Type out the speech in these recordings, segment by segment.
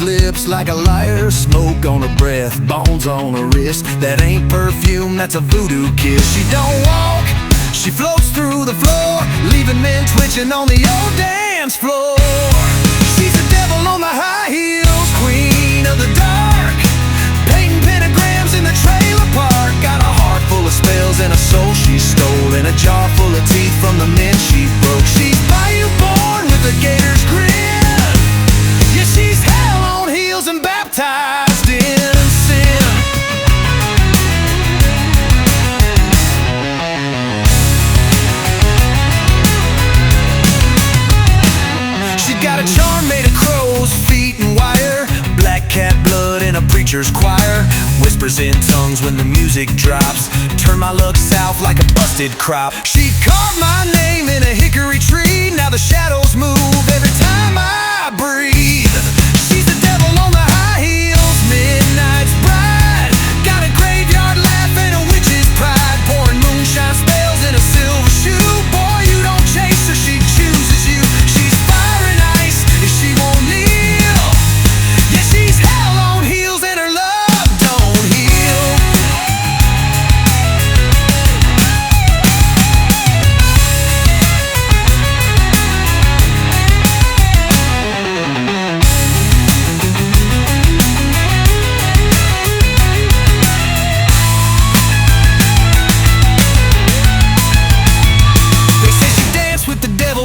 lips like a liar, smoke on her breath, bones on her wrist. That ain't perfume, that's a voodoo kiss. She don't walk, she floats through the floor, leaving men twitching on the old dance floor. She's a devil on the high heels, queen of the dark, painting pentagrams in the trailer park. Got a heart full of spells and a soul she stole, and a jar full of teeth from the men she broke. She's bayou born with a gator's grin. Yeah, she's hell on heels and baptized in sin. She's got a charm made of crow's feet and wire, black cat blood in a preacher's choir, whispers in tongues when the music drops, turn my luck south like a busted crop. She carved my name in a hickory tree, now the shadows move every time I breathe. She's the devil on the high heels, midnight's bride, got a graveyard laugh and a witch's pride, pouring moonshine spells in a silver shoe. Boy, you don't chase her, she chooses you. She's fire and ice if she won't kneel. Yeah, she's hell on heels and her love don't heal.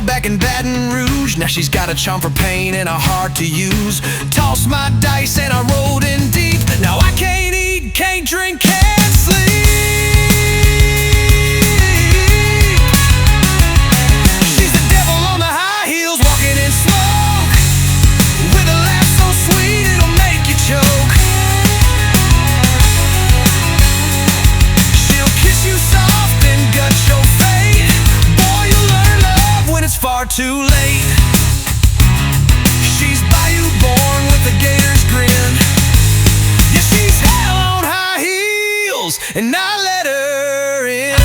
Back in Baton Rouge, now she's got a charm for pain and a heart to use. Tossed my dice and I rolled in deep. Now I can't eat, can't drink, can't sleep. She's the devil on the high heels, walking in smoke, with a laugh so sweet it'll make you choke. She'll kiss you soft and gut your fate. Boy, you'll learn love when it's far too late. She's bayou born with a gator's grin. Yeah, she's hell on high heels, and I let her in.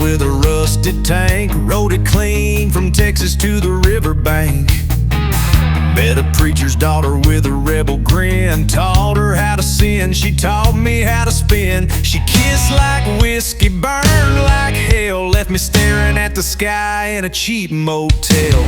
With a rusted tank, rode it clean from Texas to the riverbank. Met a preacher's daughter with a rebel grin, taught her how to sin, she taught me how to spin. She kissed like whiskey, burned like hell, left me staring at the sky in a cheap motel.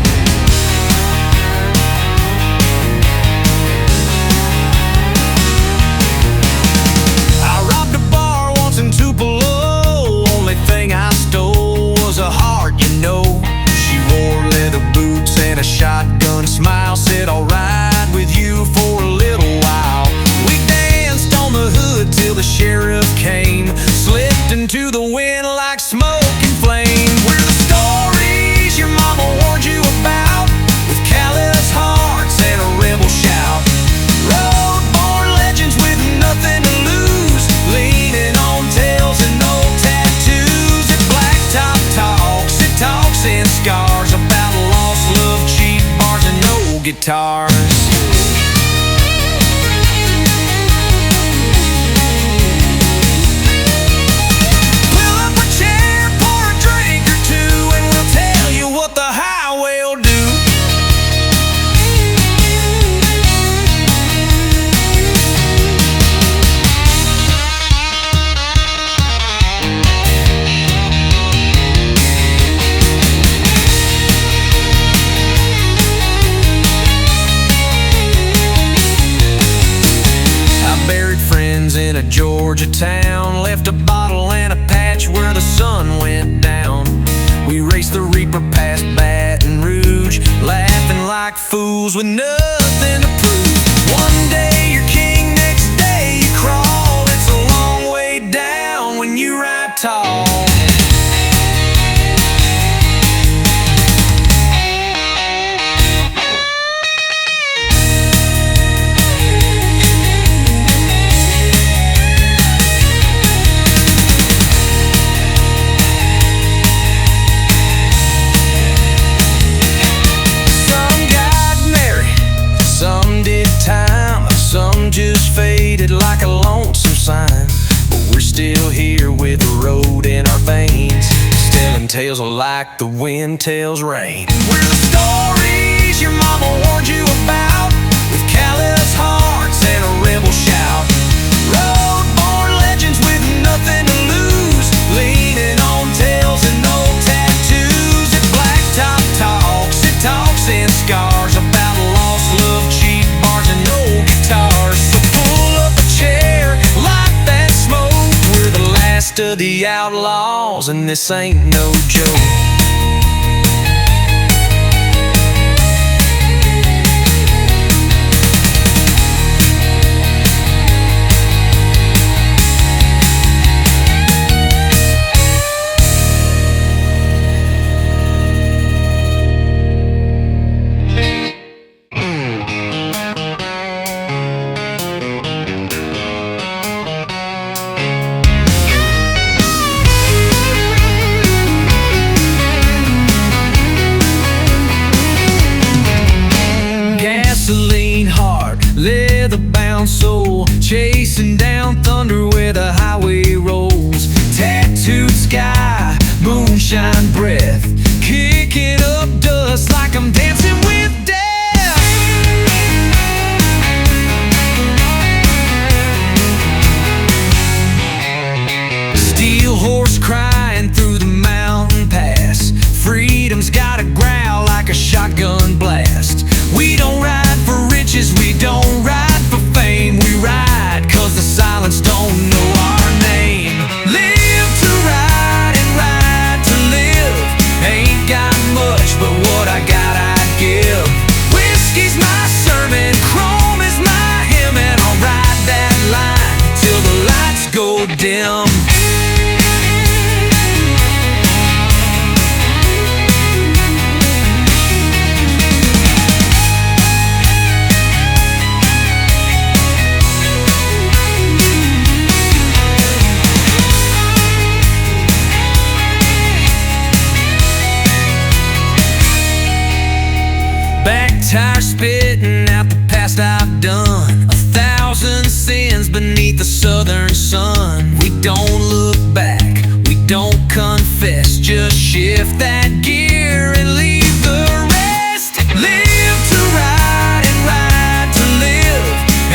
I robbed a bar once in Tupelo, only thing I stole was a heart, you know. She wore leather boots and a shotgun smile, said I'll ride with you for a little while. We danced on the hood till the sheriff came, slipped into the wind like smoke and flame. We're the stories your mama warned you about, with callous hearts and a rebel shout. Road-born legends with nothing to lose, leaning on tales and old tattoos. At Blacktop talks, it talks in scars about lost love, cheap bars, and no guitars. Pull up a chair, pour a drink or two, and we'll tell you what the highway will do. In a Georgia town, left a bottle and a patch where the sun went down. We raced the Reaper past Baton Rouge, laughing like fools with nothing to prove. One day you're king, next day you crawl. It's a long way down when you ride tall. faded like a lonesome sign, but we're still here with the road in our veins, telling tales like the wind tells rain. We're the stories your mama warned you about, with callous hearts and a rebel shout. Road-born legends with nothing to lose, leaning on tales and old tattoos. At Blacktop talks, it talks in scars about lost love, cheap bars, and old guitars. So pull up a chair, light that smoke. We're the last of the outlaws, and this ain't no joke. Leather-bound soul, chasing down thunder where the highway rolls. Tattooed sky, moonshine breath, kicking up dust like I'm dancing with death. Steel horse crying through the mountain pass, freedom's got a growl like a shotgun blast. We don't ride for riches, we don't ride for fame. We ride 'cause the silence don't know our name. Live to ride and ride to live. Ain't got much, but what I got I'd give. Whiskey's my sermon, chrome is my hymn, and I'll ride that line till the lights go dim. Back tire spitting out the past I've done. 1,000 sins beneath the southern sun. We don't look back, we don't confess. Just shift that gear and leave the rest. Live to ride and ride to live.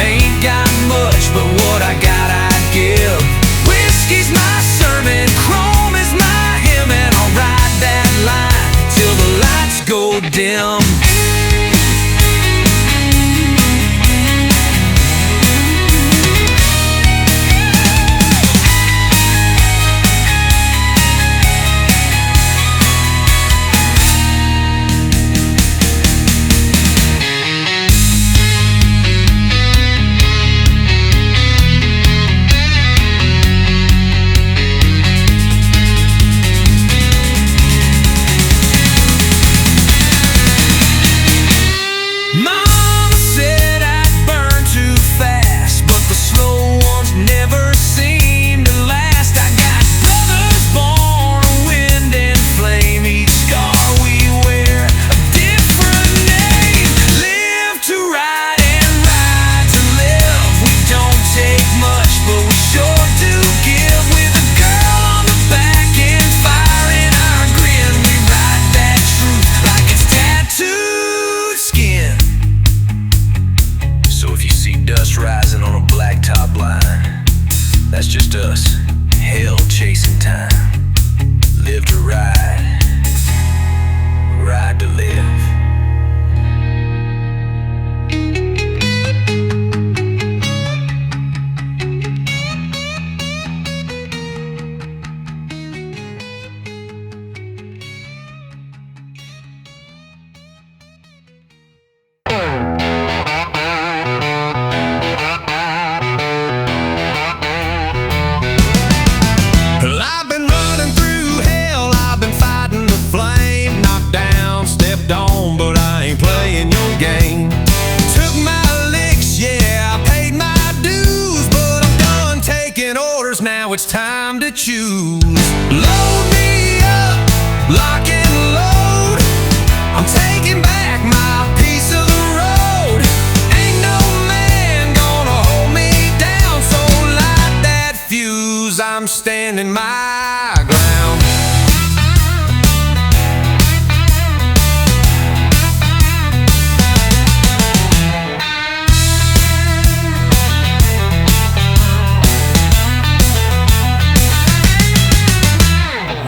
Ain't got much, but what I got I'd give. Whiskey's my sermon, chrome is my hymn, and I'll ride that line till the lights go dim. Rising on a blacktop line, that's just us, hell chasing time. Live to ride, ride to live. Now it's time to choose. Load me up, lock and load. I'm taking back my piece of the road. Ain't no man gonna hold me down. I'm standing my ground.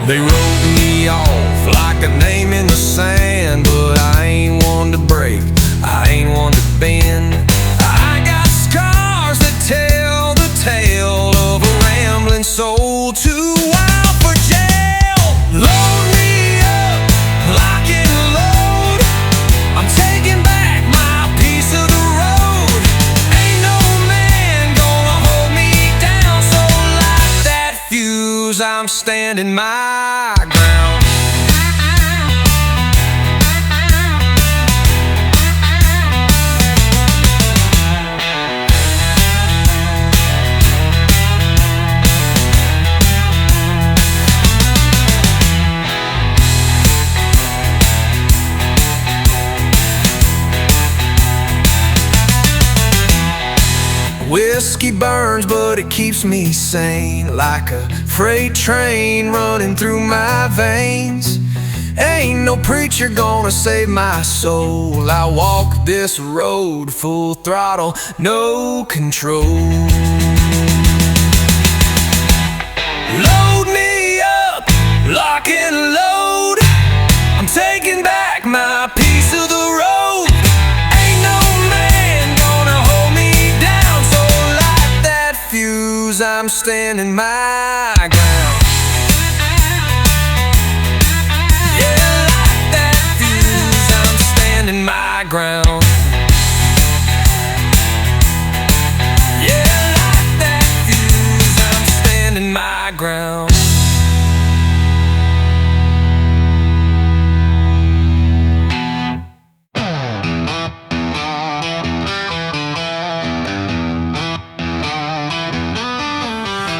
They wrote me off like a name in the sand, but I ain't one to break, I ain't one to bend. I got scars that tell the tale of a rambling soul too wild for jail. Load me up, lock and load, I'm taking back my piece of the road. Ain't no man gonna hold me down, so light that fuse, I'm standing my ground. Whiskey burns, but it keeps me sane, like a freight train running through my veins. Ain't no preacher gonna save my soul. I walk this road full throttle, no control. Load me up, lock and load, I'm taking back my piece of the road. Ain't no man gonna hold me down, so light that fuse, I'm standing my ground. Yeah, light that fuse, I'm standing my ground. Yeah, light that fuse, I'm standing my ground.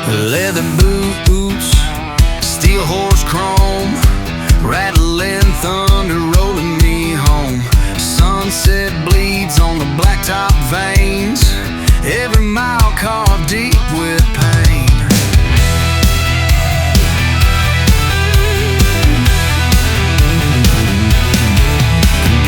Leather boots, steel horse chrome, rattling thunder rolling me home. Sunset bleeds on the blacktop veins, every mile carved deep with pain.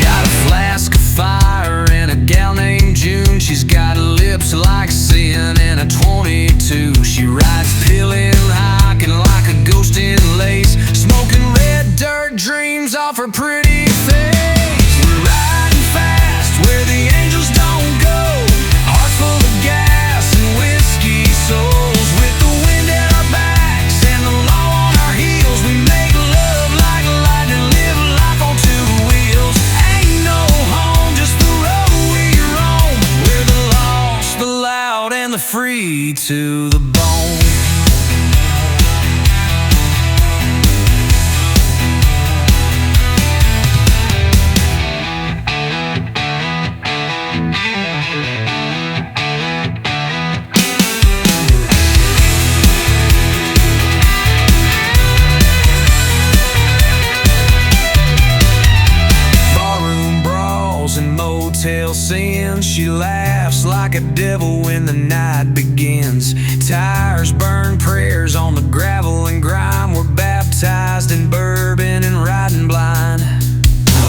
Got a flask of fire and a gal named June. She's got lips like sin and a 22. She rides peeling, hiking like a ghost in lace, smoking red dirt dreams off her pretty face. We're riding fast where the angels don't go, hearts full of gas and whiskey souls. With the wind at our backs and the law on our heels, we make love like lightning, live life on two wheels. Ain't no home, just the road we roam. We're the lost, the loud, and the free to the bone. Motel scenes, she laughs like a devil when the night begins. Tires burn prayers on the gravel and grime. We're baptized in bourbon and riding blind.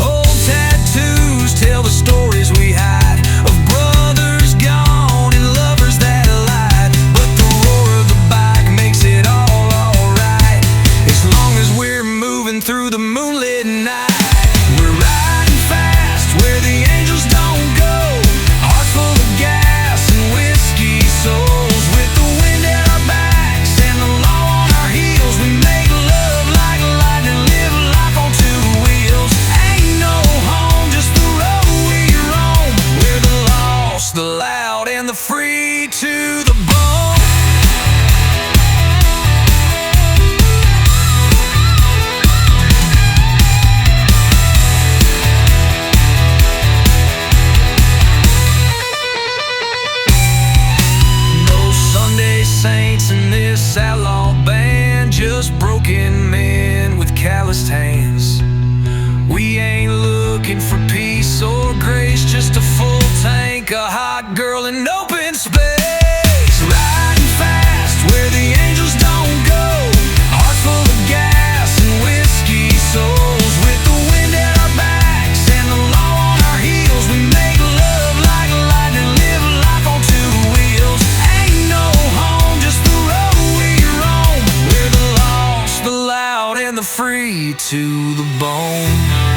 Old tattoos tell the stories we hide, of brothers gone and lovers that lied. But the roar of the bike makes it all alright, as long as we're moving through the moonlit night. We're riding fast where the angels don't go, hearts full of gas and whiskey souls. With the wind at our backs and the law on our heels, we make love like lightning, live life on two wheels. Ain't no home, just the road we roam. We're the lost, the loud, and the free to the bone. Saints in this outlaw band, just broken men with calloused hands. We ain't looking for peace or grace, just a full tank, a hot girl, and open space. Riding fast where the angels don't to the bone.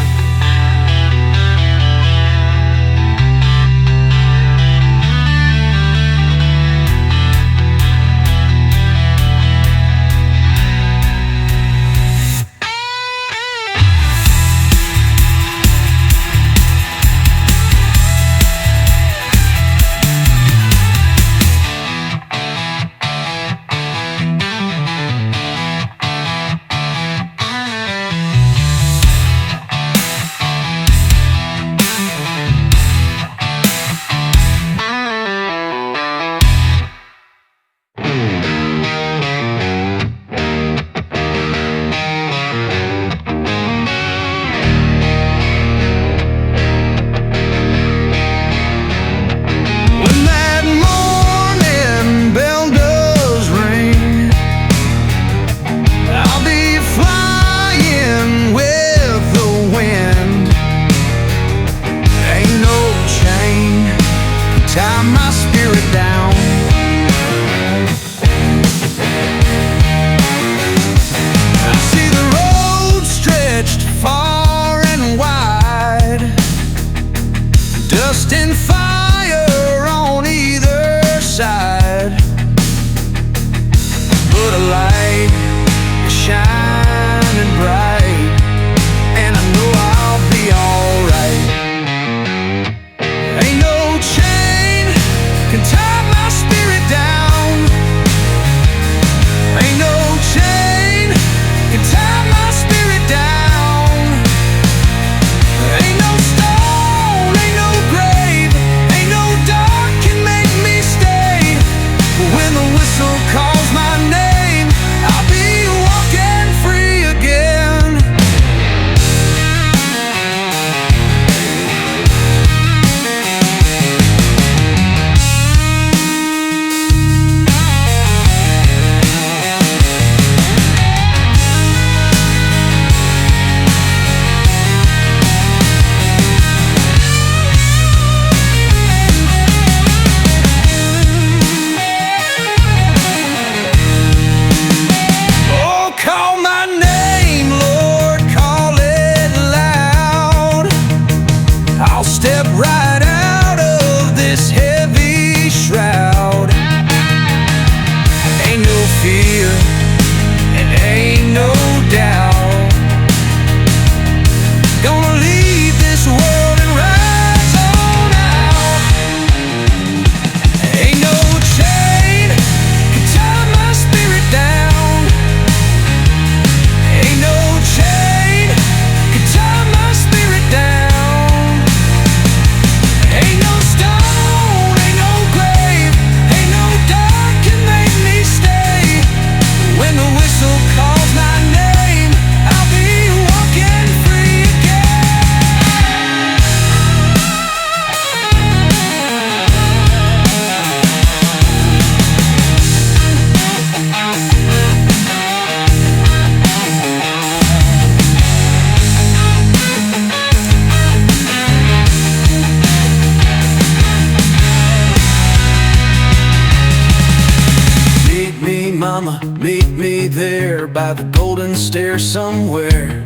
Meet me there by the golden stair somewhere.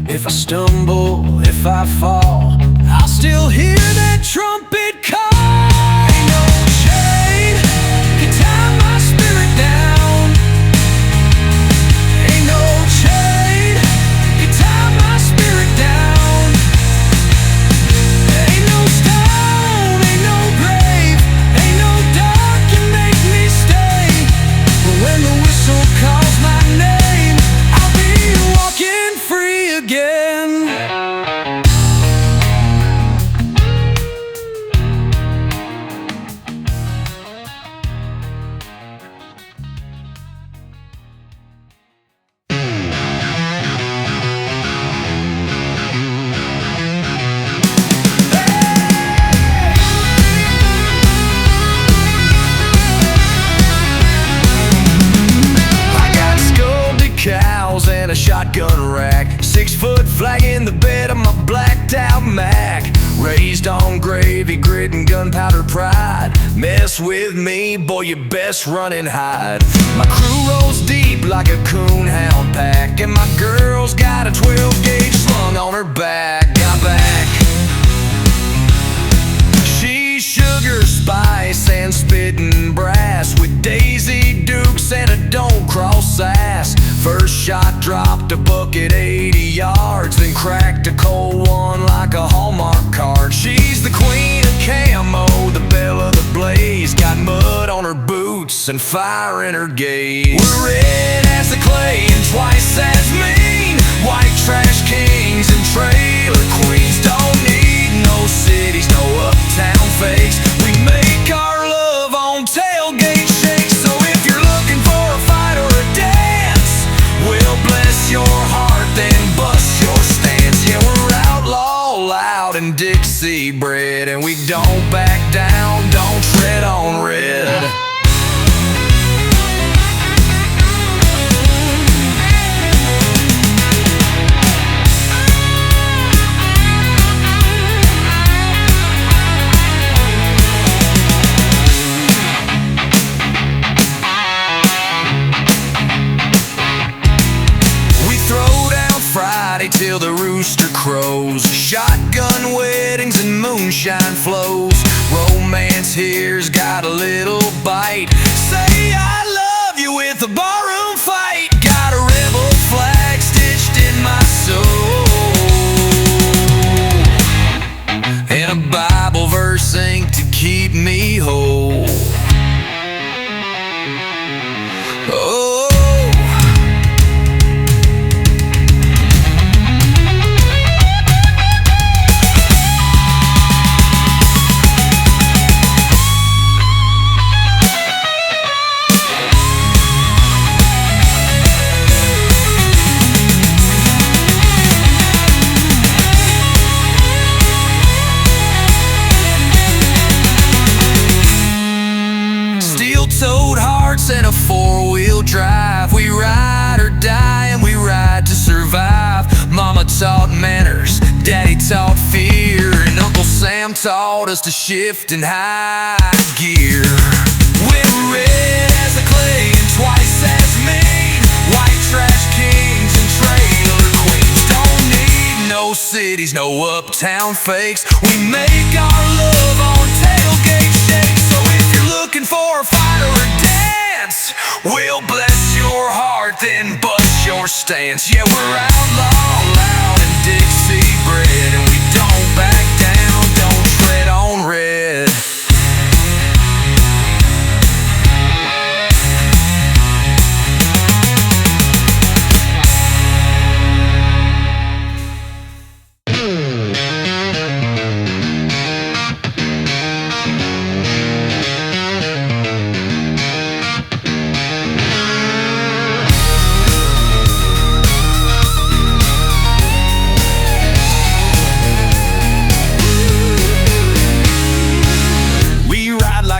If I stumble, if I fall, I'll still hear that trumpet call. Ain't no chain can tie my spirit down. Ain't no chain can tie my spirit down. Ain't no stone, ain't no grave, ain't no dark can make me stay. But when the whistle calls my name, I'll be walking free again. And a shotgun rack, 6-foot flag in the bed of my blacked out Mac. Raised on gravy, grit, and gunpowder pride. Mess with me, boy, you best run and hide. My crew rolls deep like a coonhound pack, and my girl's got a 12-gauge slung on her back. Got back. She's sugar, spice, and spittin' brass, with Daisy Dukes and a don't cross ass. First shot dropped a buck at 80 yards, then cracked a cold one like a Hallmark card. She's the queen of camo, the belle of the blaze, got mud on her boots and fire in her gaze. We're red as the clay and twice as mean, white trash kings and trailer queens. Don't need no cities, no uptown fakes. We make our love on tailgate shakes. So if you're looking for a fight or a dance, we'll bless your heart, then bust your stance. Yeah, we're outlaw, loud, and Dixie bred, and we don't back down, don't tread on red. Till the rooster crows, shotgun weddings and moonshine flows. Romance here's got a little bite. Say I love you with a barroom fight. Got a rebel flag stitched in my soul, and a Bible verse inked to keep me whole. Oh, and a four-wheel drive. We ride or die, and we ride to survive. Mama taught manners, Daddy taught fear, and Uncle Sam taught us to shift in high gear. We're red as the clay and twice as mean, white trash kings and trailer queens. Don't need no cities, no uptown fakes. We make our love on tailgate shakes. So if you're looking for a fight or a dance, we'll bless your heart, then bust your stance. Yeah, we're outlaw, loud, and Dixie bred, and we don't back down, don't tread on red.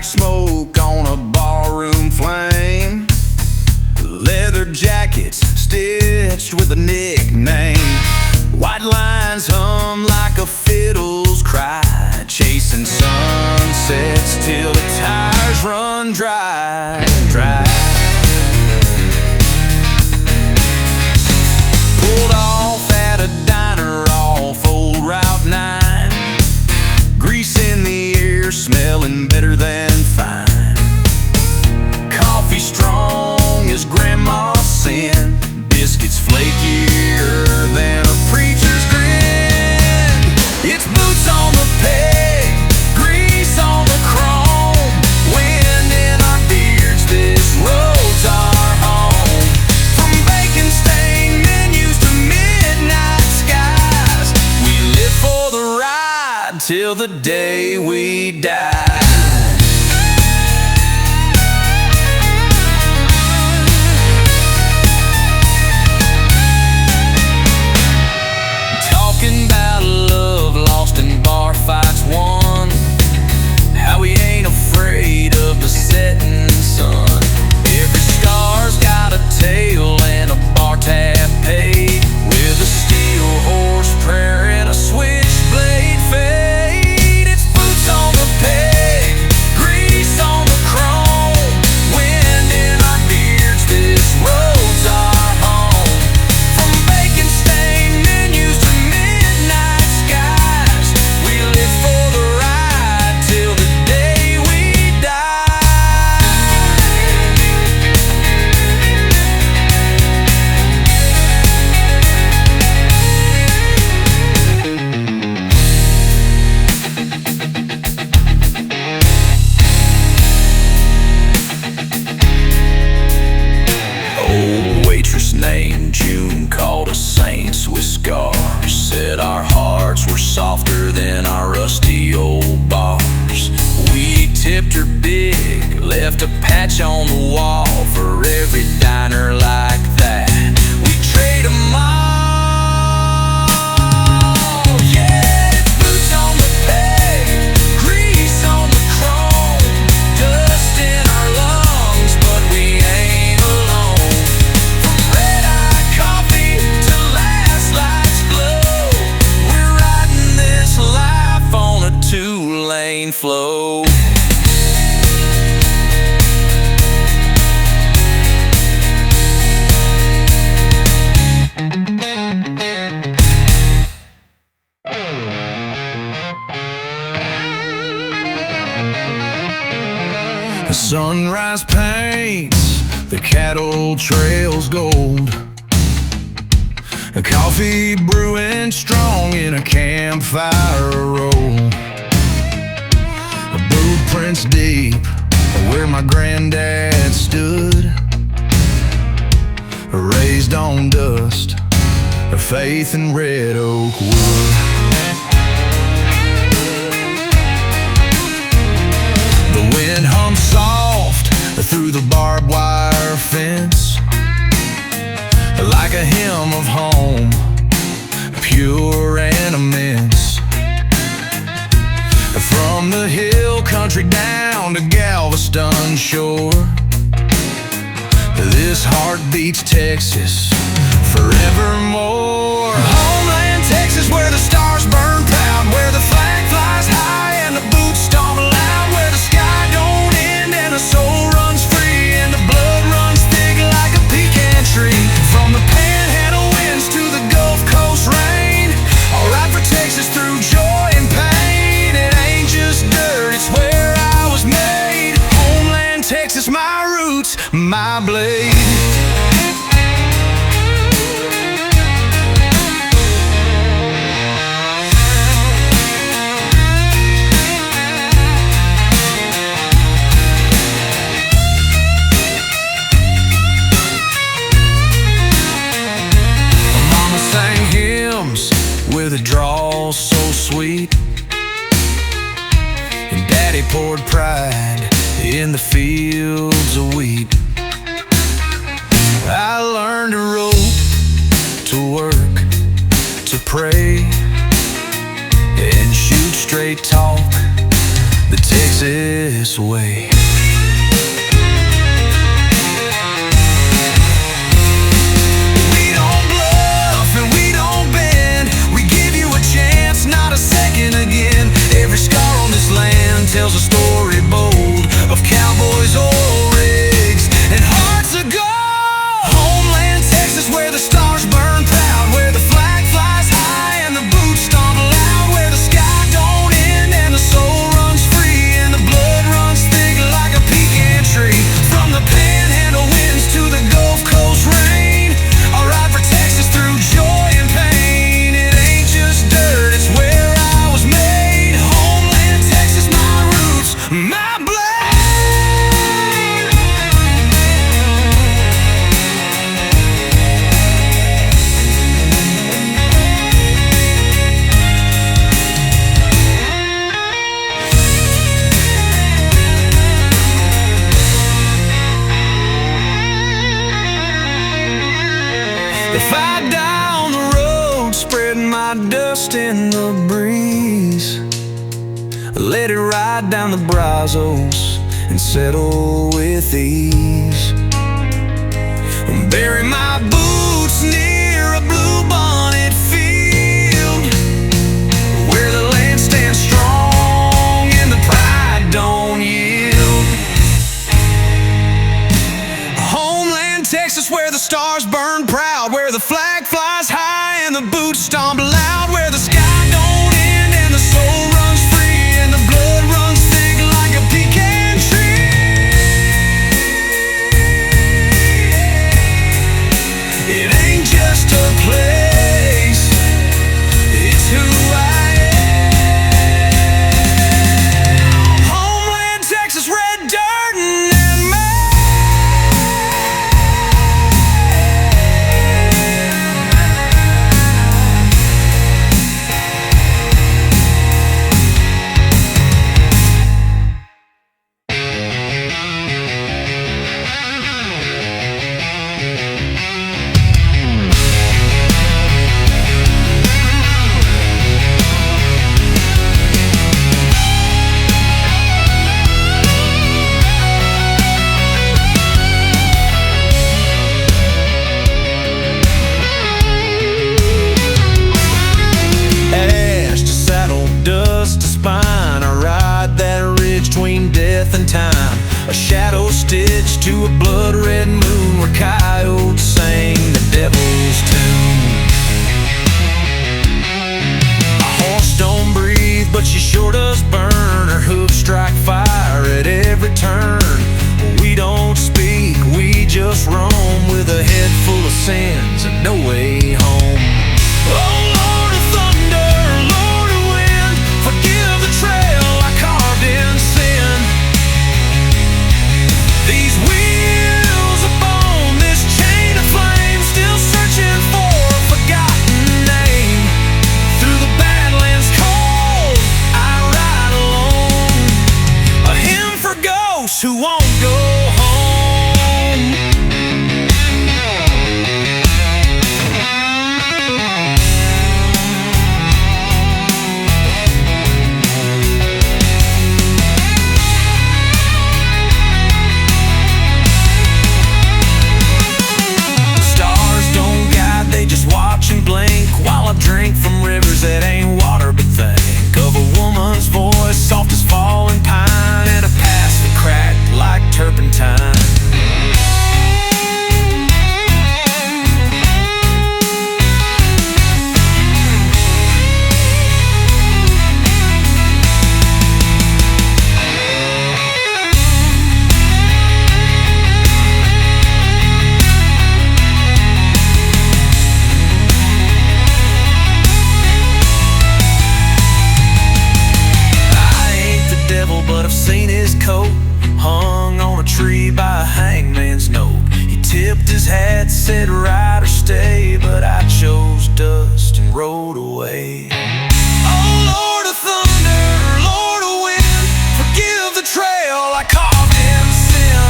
Smoke on a barroom flame, leather jackets stitched with a nickname, white lines hum like a fiddle's cry, chasing sunsets till the tires run dry. Pulled off at a diner off old Route 9, grease in the air, smelling better than fine. Coffee strong as grandma's sin, biscuits flakier than a preacher's grin. It's boots on the peg, grease on the chrome, wind in our beards, this road's our home. From bacon-stained menus to midnight skies, we live for the ride till the day we die. Talking about love lost in bar fights won, how we ain't afraid of the setting sun. Every star's got a tail and a bar tab paid, with a steel horse prayer and a switchblade fade. patch on the wall for every diner like that. We trade 'em all. Yeah, it's boots on the pave, grease on the chrome, dust in our lungs, but we ain't alone. From red-eye coffee to last lights glow, we're riding this life on a two-lane flow. The sunrise paints the cattle trails gold. A coffee brewing strong in a campfire roll. A blueprints deep where my granddad stood, raised on dust, a faith in red oak wood. The wind hums soft through the barbed wire fence, like a hymn of home, pure and immense. From the hill country down to Galveston shore, this heart beats Texas forevermore. Homeland Texas, where the stars burn proud, where the flag flies high and the boots stomp loud, where the sky don't end and the soul runs free and the blood runs thick like a pecan tree. From the panhandle winds to the Gulf Coast rain, I'll ride for Texas through joy and pain. It ain't just dirt, it's where I was made. Homeland Texas, my roots, my blade. With a drawl so sweet, and Daddy poured pride in the fields of wheat. I learned to rope, to work, to pray, and shoot straight talk the Texas way. Not a second again. Every scar on this land tells a story bold of cowboys, oil rigs, and hearts of gold. Homeland Texas, where the stars burn proud, where the flag flies high and the boots stomp loud, where the sky don't end and the soul runs free and the blood runs thick like a pecan tree. From the panhandle winds to the Gulf Coast rain, I'll ride for Texas through joy and pain. It ain't just dirt, it's where I was made. Homeland Texas, my roots, my blade. If I die on the road, spreading my dust in the breeze, let it ride down the Brazos and settle with ease. Bury my boots near a bluebonnet field, where the land stands strong and the pride don't yield. Homeland Texas, where the stars burn proud, where the flag flies high and the boots stomp loud, where the sky don't end and the soul runs free and the blood runs thick like a pecan tree. It ain't just a place, it's who I am. Homeland Texas, red dirt and mud. to a blood-red moon where coyotes sang the devil's tune. My horse don't breathe, but she sure does burn. Her hooves strike fire at every turn. We don't speak, we just roam with a head full of sins and no way home. Oh Lord of thunder, Lord of wind, forgive the trail I carved in sin. These wheels of bone, this chain of flame, still searching for a forgotten name. Through the Badlands cold, I ride alone, a hymn for ghosts who won't go home. Just watch and blink while I drink from rivers that ain't water, but think of a woman's voice, soft as falling pine, and a past that cracked like turpentine. But I've seen his coat hung on a tree by a hangman's note. He tipped his hat, said ride or stay, but I chose dust and rode away. Oh Lord of thunder, Lord of wind, forgive the trail I carved in sin.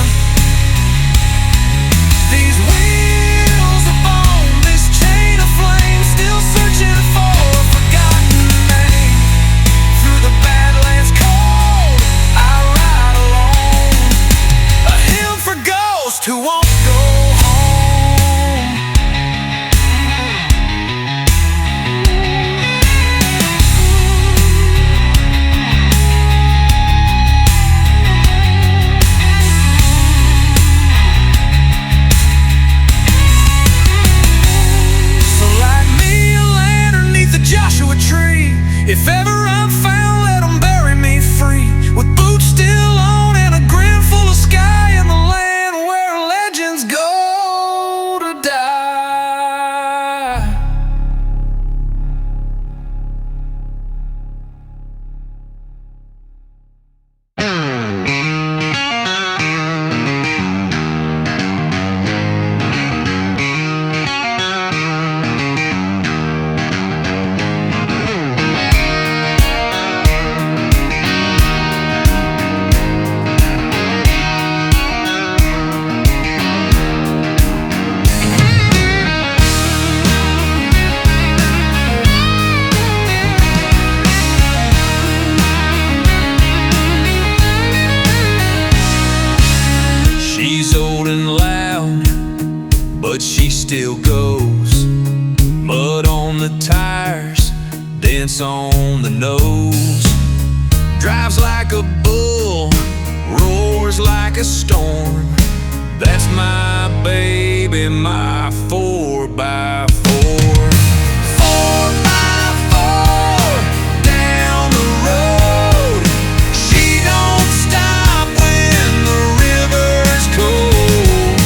These wheels of bone, this chain of flame, still searching for a forgotten name. Through the Badlands cold, who won't go home. So light me a lantern neath the Joshua tree. If ever I'm found, let them bury me free, with boots still on and a grin full of sky in the land where legends go to die. She's old and loud, but she still goes. Mud on the tires, dents on the nose. Drives like a bull, roars like a storm. That's my baby, my 4x4. 4x4 down the road. She don't stop when the river's cold.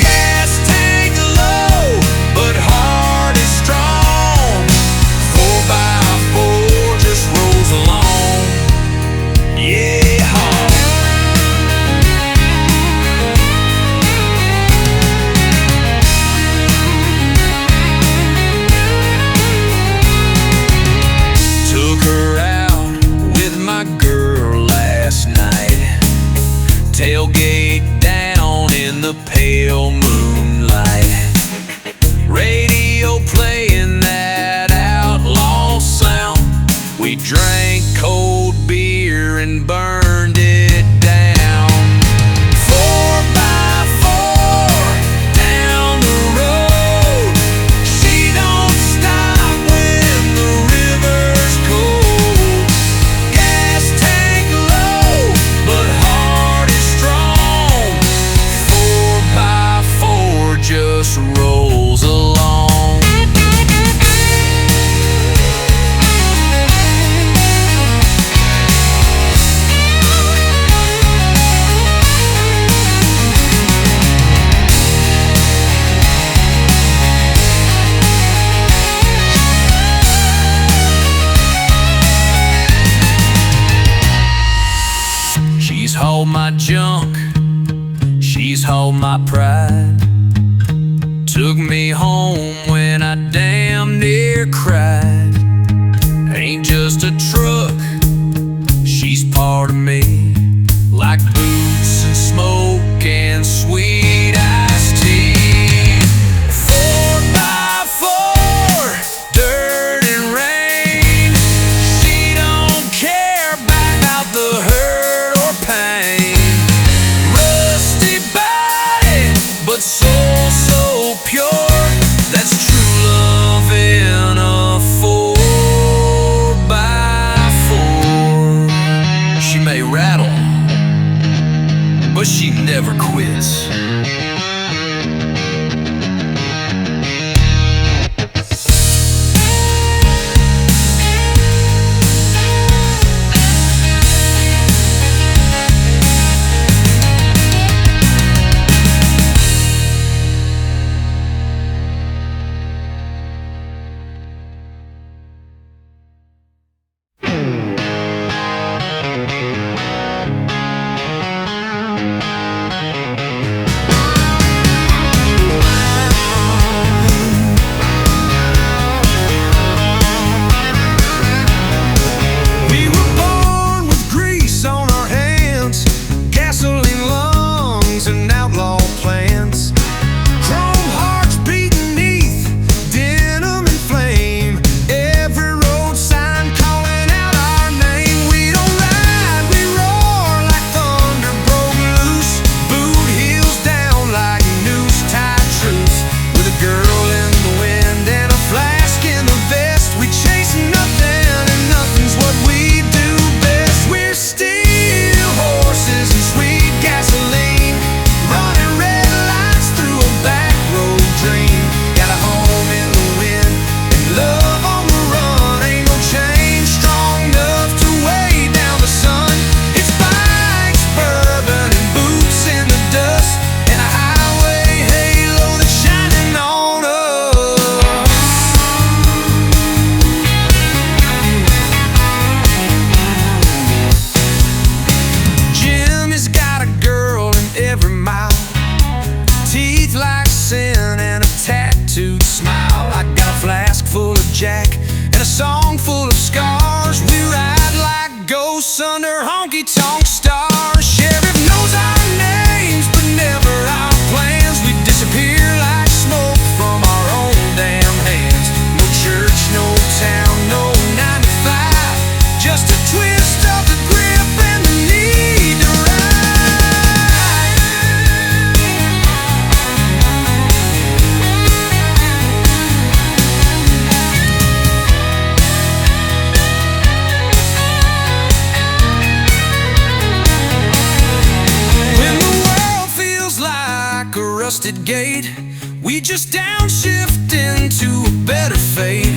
Gas tank low, but heart is strong. 4x4 just rolls along. Yeah. Tailgate down in the pale moonlight. Radio playing that outlaw sound. We drank cold beer and burned it down. 4x4 down the road. She don't stop when the river's cold. Gas tank low, but heart is strong. my pride. Took me home when I damn near cried. Ain't just a truck, she's part of me. Like boots and smoke and sweet iced tea. 4x4, dirt and rain. She don't care about the hurt or pain. Rusty body, but soul so pure. That's true love in a 4x4. She may rattle, but she never quits. Gate, we just downshift into a better fate.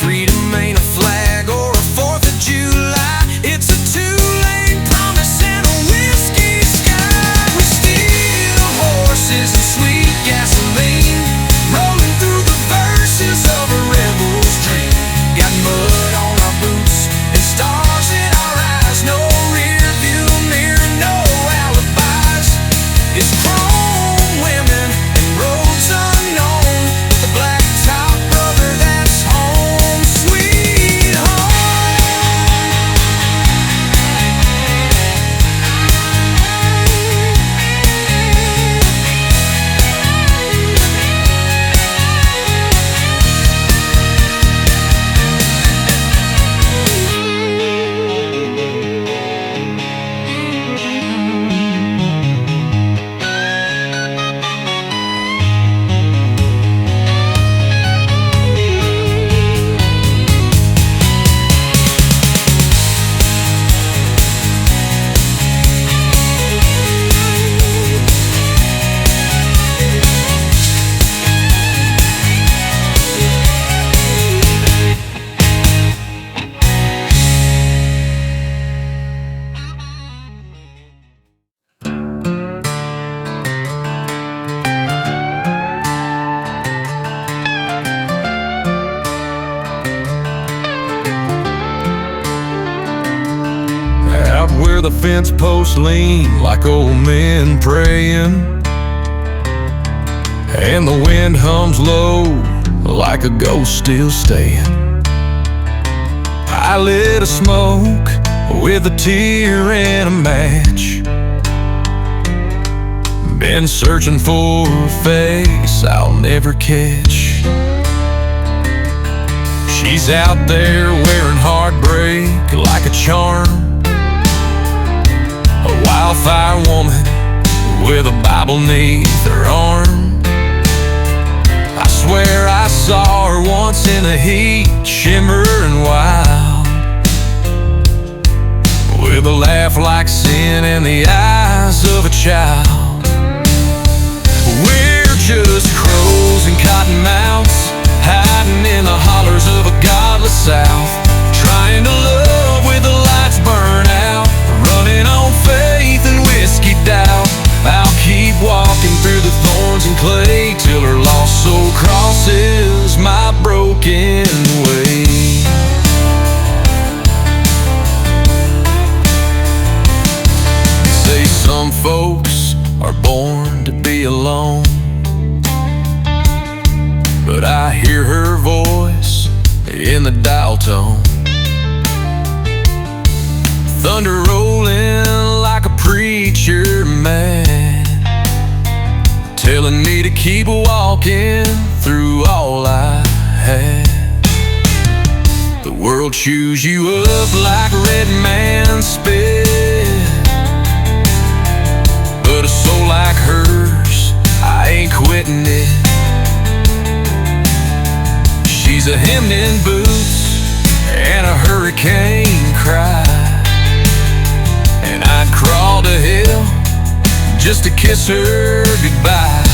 Freedom ain't a flag or a 4th of July. It's a 2-lane promise and a whiskey sky. We steal horses and sweet gasoline, rolling through the verses of a rebel's dream. Got mud on our boots and stars in our eyes. No rear view mirror, no alibis. It's women and roads unknown, the Blacktop brother, that's home sweet Where the fence posts lean like old men praying, and the wind hums low like a ghost still staying. I lit a smoke with a tear and a match. Been searching for a face I'll never catch. She's out there wearing heartbreak like a charm, a wildfire woman with a Bible neath her arm. I swear I saw her once in the heat, shimmering wild, with a laugh like sin and the eyes of a child. We're just crows and cottonmouths, hiding in the hollers of a godless South, trying to love with the lights burn out, running on faith and whiskey doubt. I'll keep walking through the thorns and clay till her lost soul crosses my broken way. Say some folks are born to be alone, but I hear her voice in the dial tone, thunder rolling like a preacher man, telling me to keep walking through all I had. The world chews you up like red man spit, but a soul like hers, I ain't quitting it. She's a hemmed in boots and a hurricane cry, and I'd crawl to hell just to kiss her goodbye.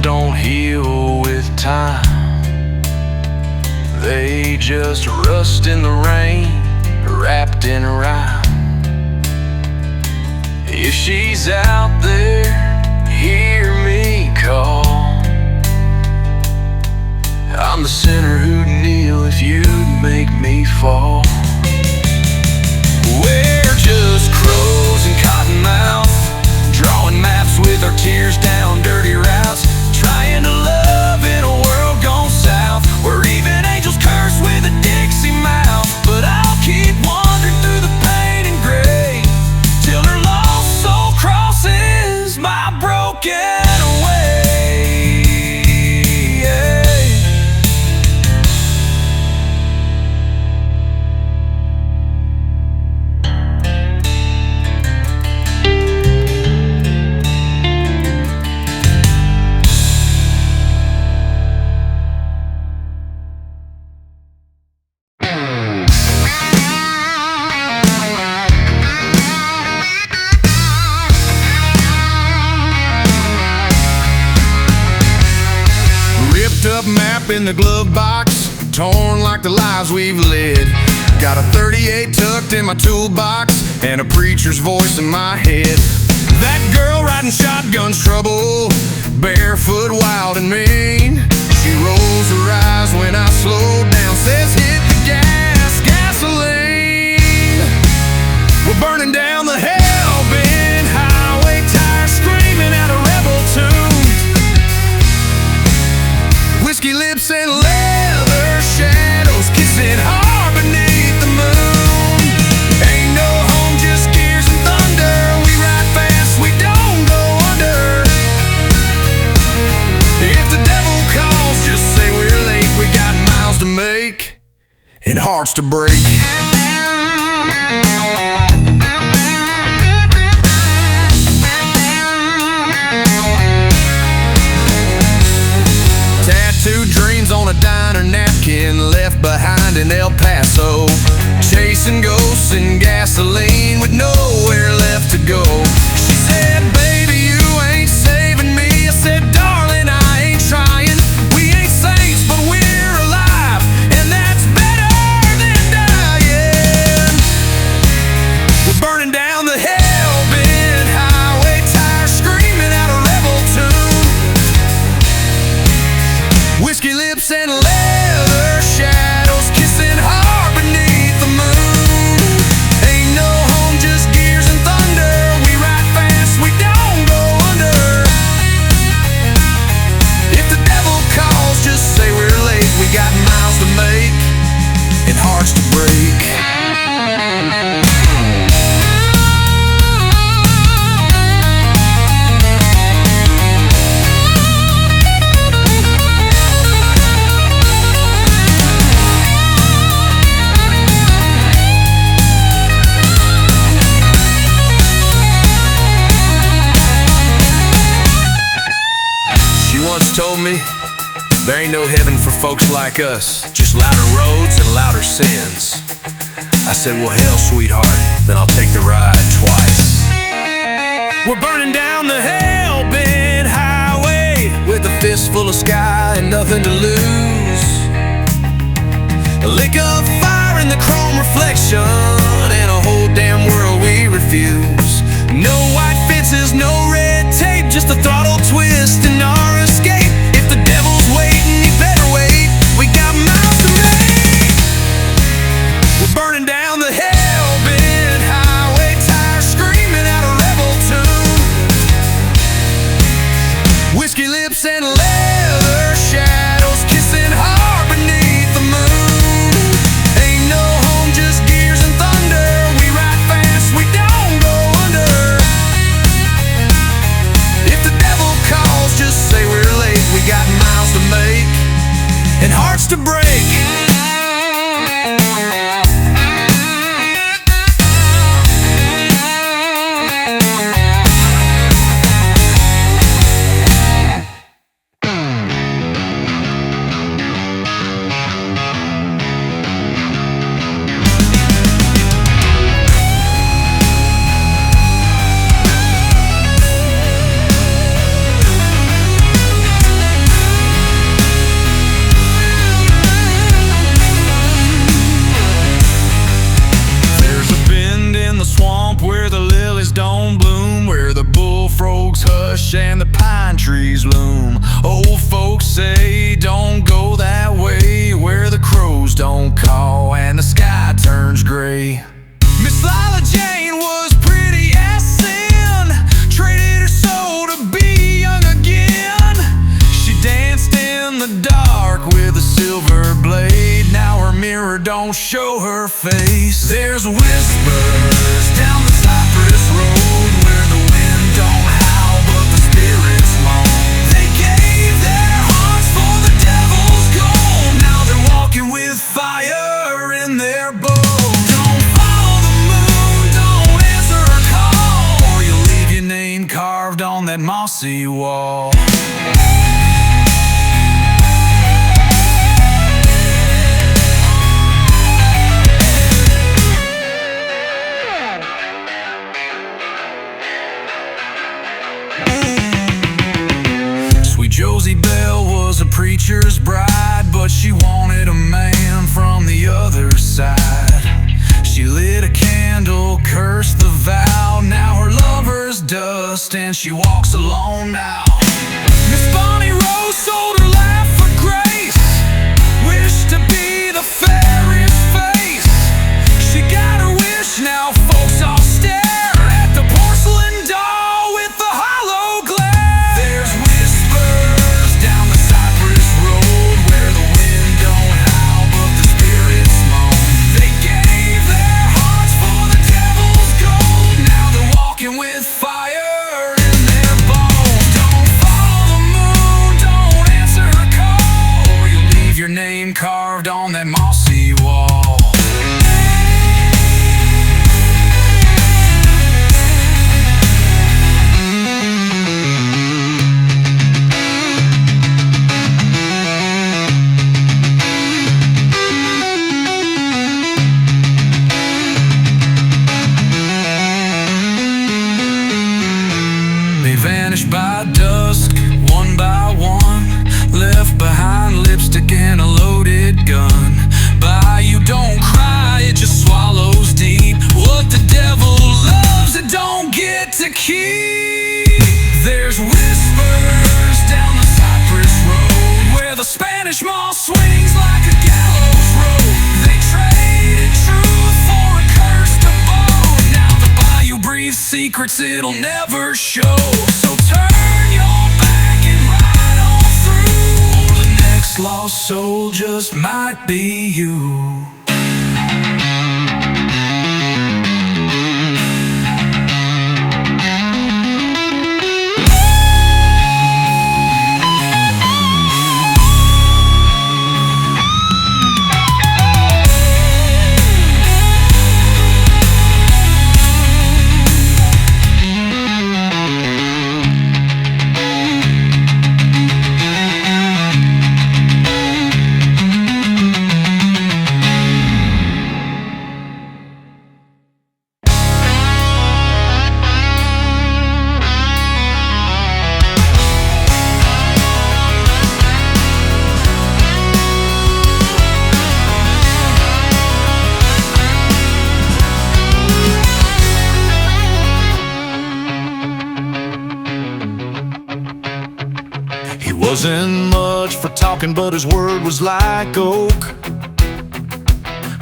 Don't heal with time, they just rust in the rain, wrapped in a rhyme. If she's out there, hear me call. I'm the sinner who'd kneel if you'd make me fall. We're just crows and cottonmouths, drawing maps with our tears down dirty routes, trying to love in a world gone south, where even angels curse with a Dixie mouth. But I'll keep wandering through the pain and gray till her lost soul crosses my broken way. Up map in the glove box, torn like the lives we've led. Got a 38 tucked in my toolbox and a preacher's voice in my head. That girl riding shotgun's trouble, barefoot, wild and mean. She rolls her eyes when I slow down, says hit the gas, gasoline. We're burning down the hell-bent highway, tires screaming out a rebel tune. Whiskey lips and leather shadows, kissing hard beneath the moon. Ain't no home, just gears and thunder. We ride fast, we don't go under. If the devil calls, just say we're late. We got miles to make and hearts to break. Tattooed dreams on a diner napkin left behind in El Paso, chasing ghosts and gasoline with nowhere left to go. She said, baby, you ain't saving me. I said, darling, I ain't trying lips and leather shadows kissing hard beneath the moon. Ain't no home, just gears and thunder. We ride fast, we don't go under. If the devil calls, just say we're late. We got miles to make and hearts to break. Told me there ain't no heaven for folks like us, just louder roads and louder sins. I said, well hell sweetheart, then I'll take the ride twice. We're burning down the hell-bent highway with a fistful of sky and nothing to lose. A lick of fire in the chrome reflection and a whole damn world we refuse. No white fences, no red tape, just a throttle twist and our escape. If the devil's waiting, he better wait. We got miles to make. We're burning down the hell-bent highway, tires screaming out a rebel tune. Whiskey lips and leather shadows kissing hard beneath the moon. Ain't no home, just gears and thunder. We ride fast, we don't go under. If the devil calls, just say we're late. We got miles to make and hearts to break. And the pine trees loom. Old folks say don't go that way, where the crows don't call and the sky turns gray. Miss Lila Jane was pretty as sin, traded her soul to be young again. She danced in the dark with a silver blade. Now her mirror don't show her face. There's whispers down the cypress road where the wind don't howl but the spirits moan. They gave their hearts for the devil's gold. Now they're walking with fire in their bones. Don't follow the moon, don't answer her call, or you'll leave your name carved on that mossy wall. Josie Bell was a preacher's bride, but she wanted a man from the other side. She lit a candle, cursed the vow. Now her lover's dust and she walks alone now. Miss Bonnie Rose sold her life for grace, wished to be the fairest face. She got her wish, now folks all stare at the porcelain doll with the hollow glare. There's with fire in their bones. Don't follow the moon, face, it'll never show. So turn your back and ride on through. The next lost soul just might be you. Wasn't much for talking, but his word was like oak.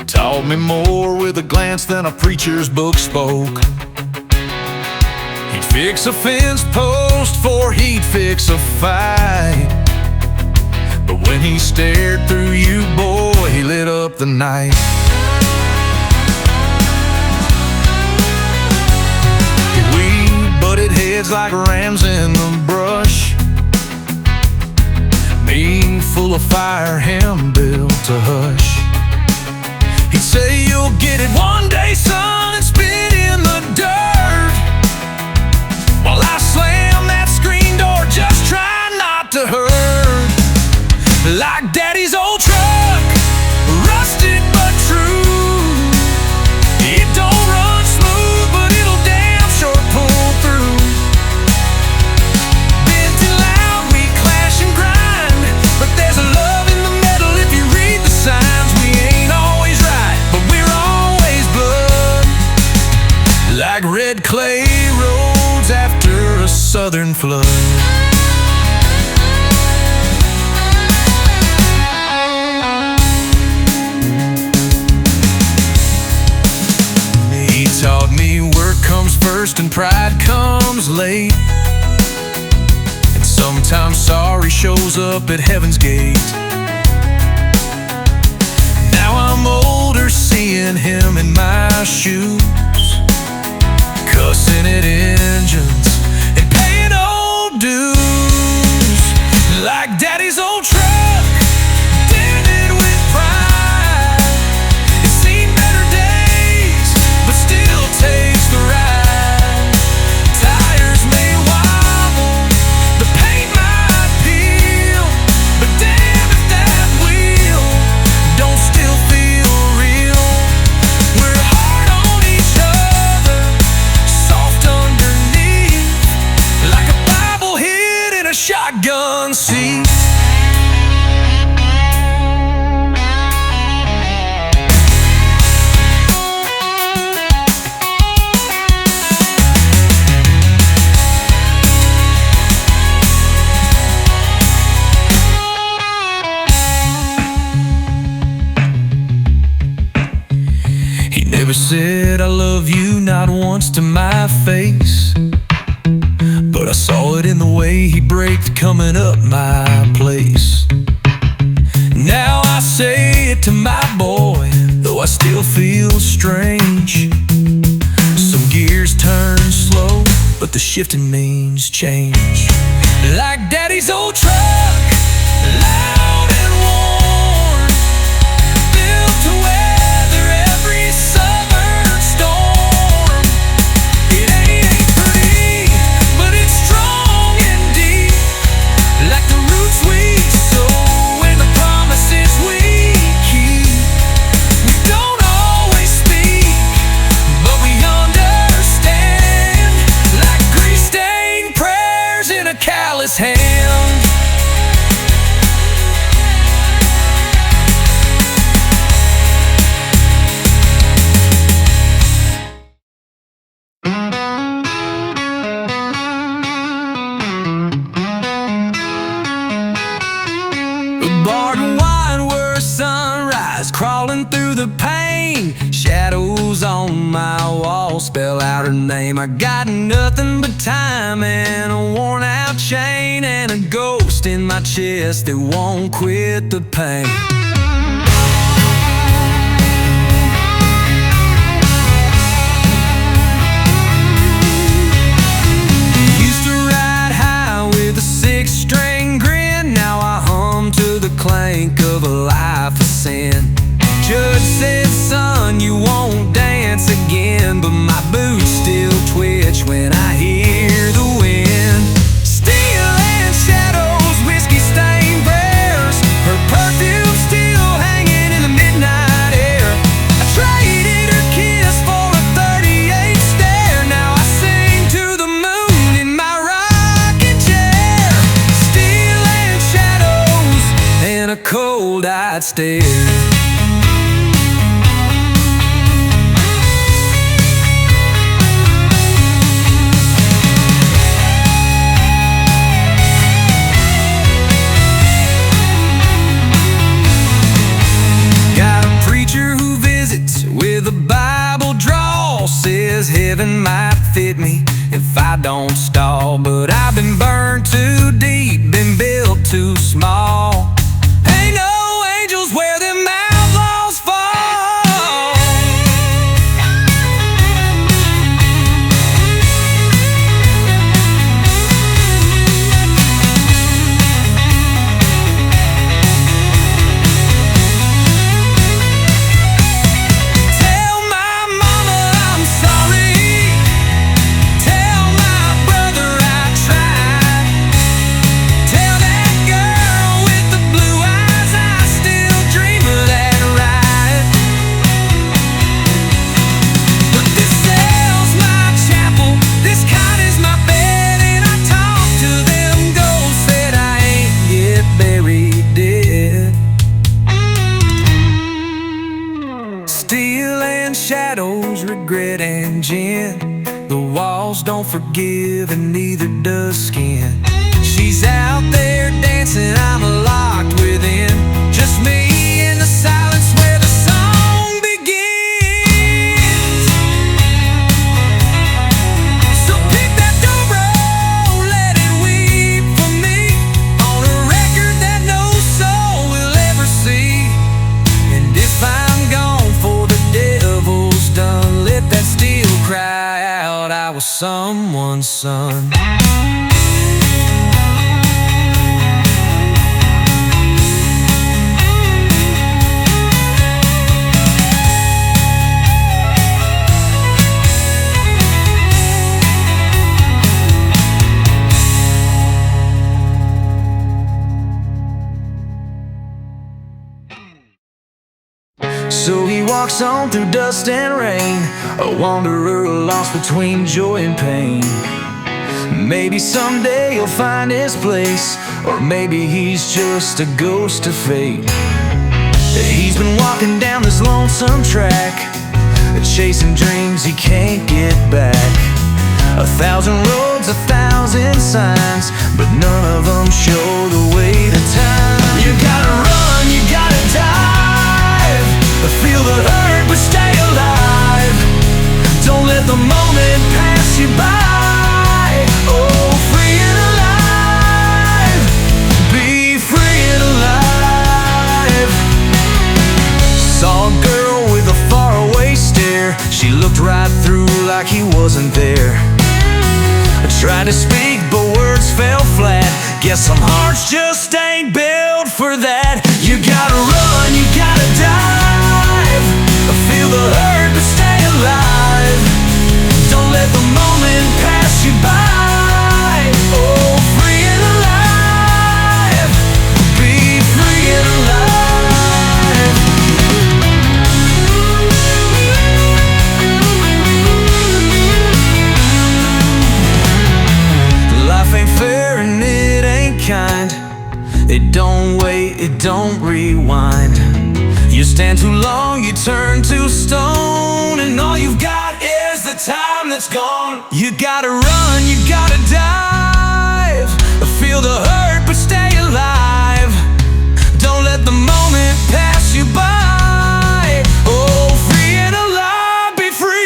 Taught me more with a glance than a preacher's book spoke. He'd fix a fence post before he'd fix a fight. But when he stared through you, boy, he lit up the night. We butted heads like rams in the brush. Me full of fire, him built a hush. He'd say, you'll get it one day, son, and spit in the dirt, while I slam that screen door, just try not to hurt. Like daddy's old truck, rusted but true. It don't run smooth, but it'll damn sure pull through. Bent and loud, we clash and grind, but there's a love in the metal if you read the signs. We ain't always right, but we're always blood. Like red clay roads after a southern flood. He taught me work comes first and pride comes late. Sometimes sorry shows up at heaven's gate. Now I'm older, seeing him in my shoes, cussing at engines and paying old dues. Like daddy's old truck, dented with pride. It's seen better days, but still takes the ride. Tires may wobble, the paint might peel, but damn if that wheel don't still feel real. We're hard on each other, soft underneath, like a Bible hid in a shotgun seat. Never said I love you, not once to my face, but I saw it in the way he braked coming up my place. Now I say it to my boy, though I still feel strange. Some gears turn slow, but the shifting means change. Like daddy's old truck, loud and worn, built to weather every southern storm. It ain't pretty, but it's strong and deep, like the roots we sow and the promises we keep. We don't always speak, but we understand, like grease-stained prayers in a callous hand. Barred wine were sunrise, crawling through the pain, shadows on on my wall spell out her name. I got nothing but time and a worn out chain, and a ghost in my chest that won't quit the pain. Used to ride high with a 6-string grin. Now I hum to the clank of a life of sin. Judge said, son, you won't dance again, but my boots still twitch when I hear the wind. Steel and shadows, whiskey-stained prayers, her perfume still hanging in the midnight air. I traded her kiss for a 38 stare. Now I sing to the moon in my rocking chair. Steel and shadows and a cold-eyed stare. With a Bible drawl, says heaven might fit me if I don't stall. But I've been burned too deep, been built too small. Ain't no angels where them outlaws fall. Shadows, regret and gin. The walls don't forgive and neither does skin. She's out there dancing, I'm locked within. Just me in the silence where the song begins. So pick that dobro, let it weep for me, on a record that no soul will ever see. And if I'm gone for the devil's done, let that steel cry out, I was someone's son. So he walks on through dust and rain, a wanderer lost between joy and pain. Maybe someday he'll find his place, or maybe he's just a ghost of fate. He's been walking down this lonesome track, chasing dreams he can't get back. 1,000 roads, 1,000 signs, but none of them show the way to time. You gotta run, you gotta dive, feel the hurt but stay alive. Don't let the moment pass you by. Oh, free and alive, be free and alive. Saw a girl with a faraway stare, she looked right through like he wasn't there. I tried to speak but words fell flat, guess some hearts just ain't built for that. You gotta run, you gotta dive, feel the hurt but stay alive. Don't let the moment pass you by. Oh, free and alive, be free and alive. Life ain't fair and it ain't kind. It don't wait, it don't rewind. You stand too long, you turn to stone, and all you've got is the time that's gone. You gotta run, you gotta dive, feel the hurt but stay alive. Don't let the moment pass you by. Oh, free and alive, be free.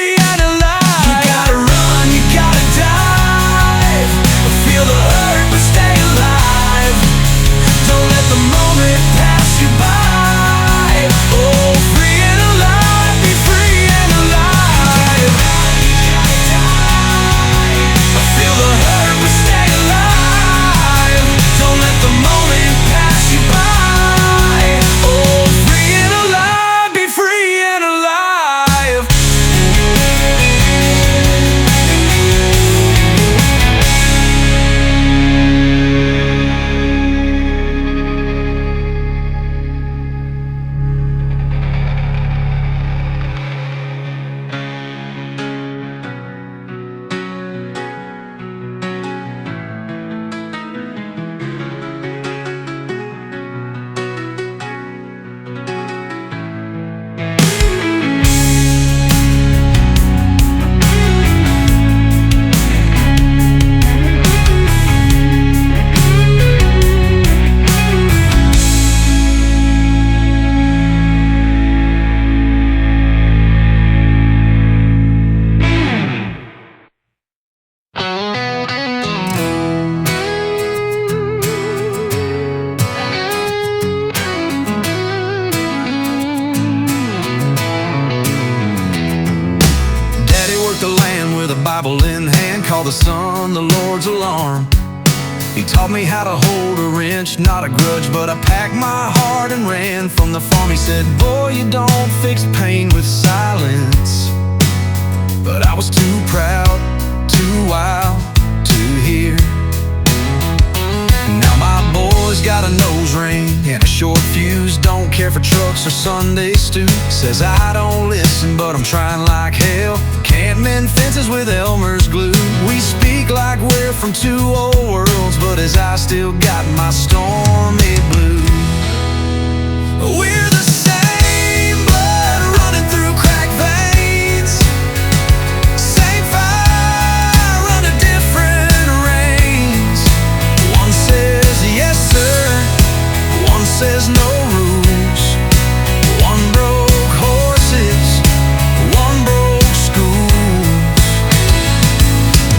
Bible in hand, call the sun the Lord's alarm. He taught me how to hold a wrench, not a grudge, but I packed my heart and ran from the farm. He said, boy, you don't fix pain with silence. But I was too proud, too wild to hear. Now my boy's got a nose ring and a short fuse, don't care for trucks or Sunday stew. Says I don't listen, but I'm trying like hell. Can't mend fences with Elmer's glue. We speak like we're from two old worlds, but his eyes still got my stormy blue. We're the same blood running through cracked veins, same fire under different rains. One says yes sir, one says no rules. One broke horses, one broke schools.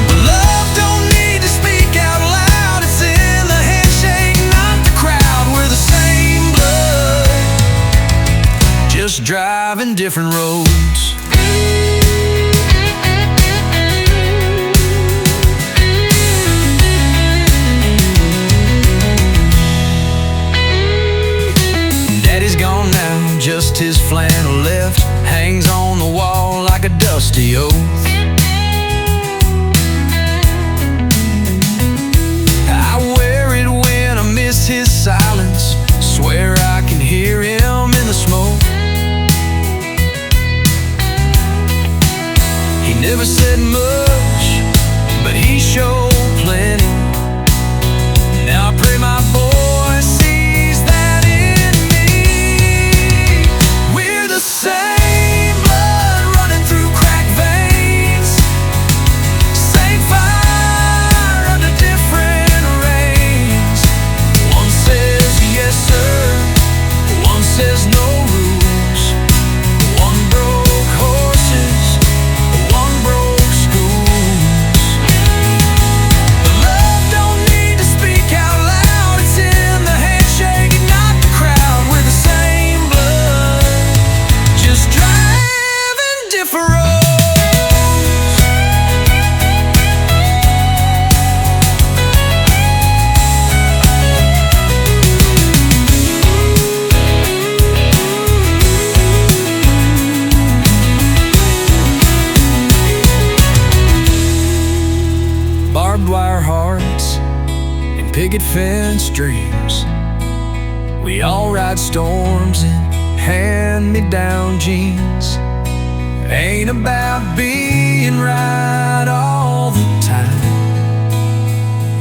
But love don't need to speak out loud, it's in the handshake, not the crowd. We're the same blood, just driving different roads. Daddy's gone now, just his flannel left, hangs on the wall like a dusty oath. I wear it when I miss his silence, swear I can hear him in the smoke. He never said much, but he showed plenty. Now I pray my boy sees that in me. We're the same blood running through cracked veins, same fire under different rains. One says yes sir, one says no rules. One broke horses, one broke schools. But love don't need to speak out loud, it's in the handshake and not the crowd. We're the same blood, just driving different roads. Barbed wire hearts and picket fence dreams. We all ride storms in hand-me-down jeans. Ain't about being right all the time,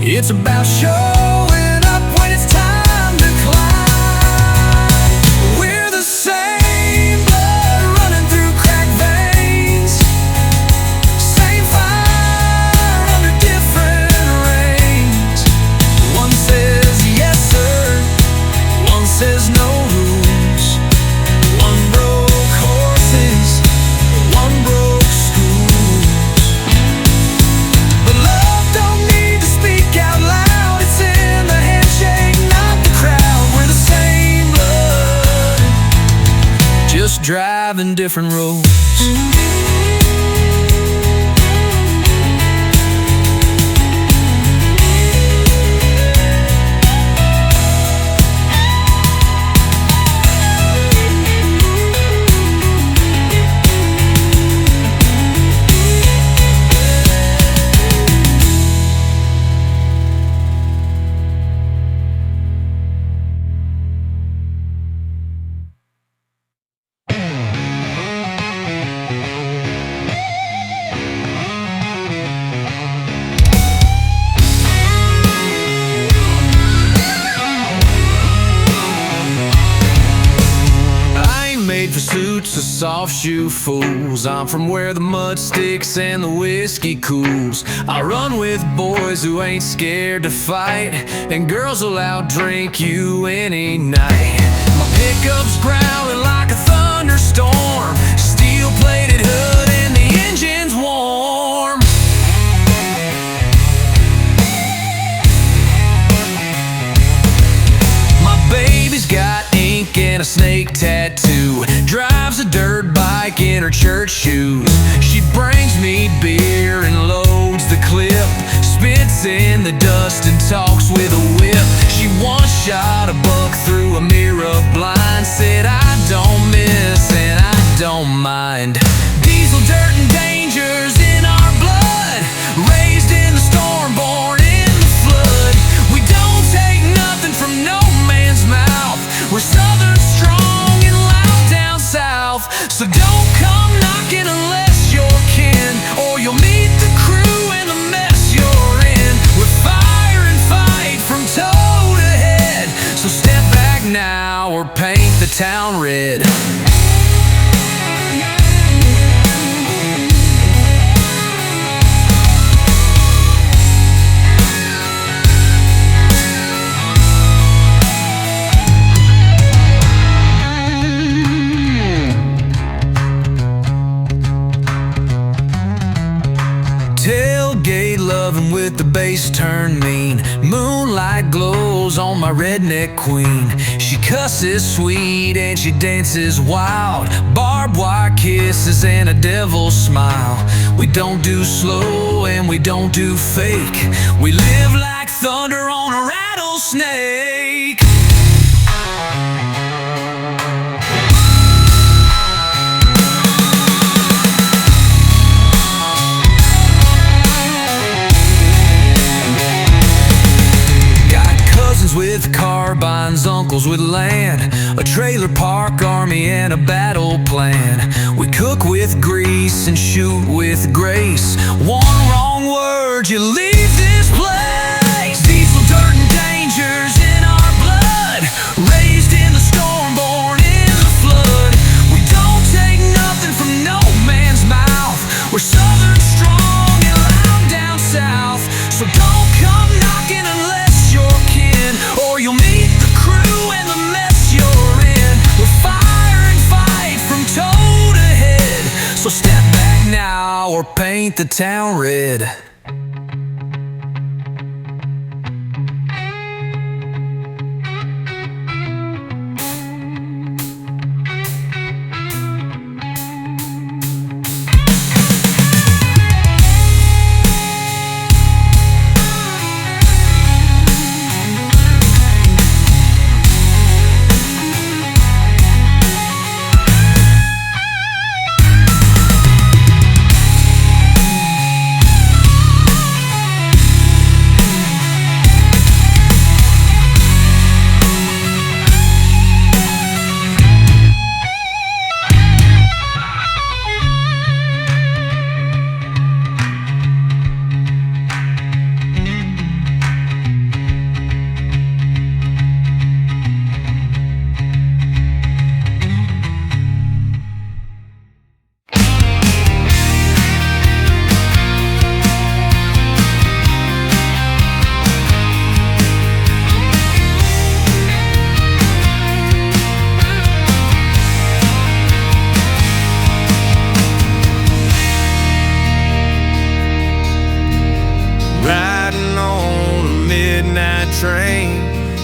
it's about showing up when it's time to climb. We're the same blood running through cracked veins, same fire under different rains. One says yes sir, one says no rules. One broke horses, one broke schools. But love don't need to speak out loud, it's in the handshake, not the crowd. We're the same blood, just driving different roads. For suits of soft shoe fools, I'm from where the mud sticks and the whiskey cools. I run with boys who ain't scared to fight, and girls will out-drink you any night. My pickup's growling like a thunderstorm, steel-plated hood and the engine's warm. My baby's got ink and a snake tattoo, drives a dirt bike in her church shoes. She brings me beer and love lays in the dust and talks with a whip. She once shot a buck through a mirror blind, said I don't miss and I don't mind. Diesel, dirt, and danger's in our blood, raised in the storm, born in the flood. We don't take nothing from no man's mouth. We're southern strong and loud down south. So don't come knocking unless you're kin, or you'll meet the crew and the mess you're in. We're fire and fight from toe to head. So step back now or paint the town red. Tailgate loving with the bass turned mean. Moonlight glows on my redneck queen. She cusses sweet and she dances wild. Barbed wire kisses and a devil's smile. We don't do slow and we don't do fake. We live like thunder on a rattlesnake. With carbines, uncles with land, a trailer park army and a battle plan. We cook with grease and shoot with grace. One wrong word, you leave this place. Diesel, dirt, and danger's in our blood, raised in the storm, born in the flood. We don't take nothing from no man's mouth. We're southern strong and loud down south. So don't come knocking unless you're kin, or you'll meet the crew and the mess you're in. We'll fire and fight from toe to head. So step back now or paint the town red.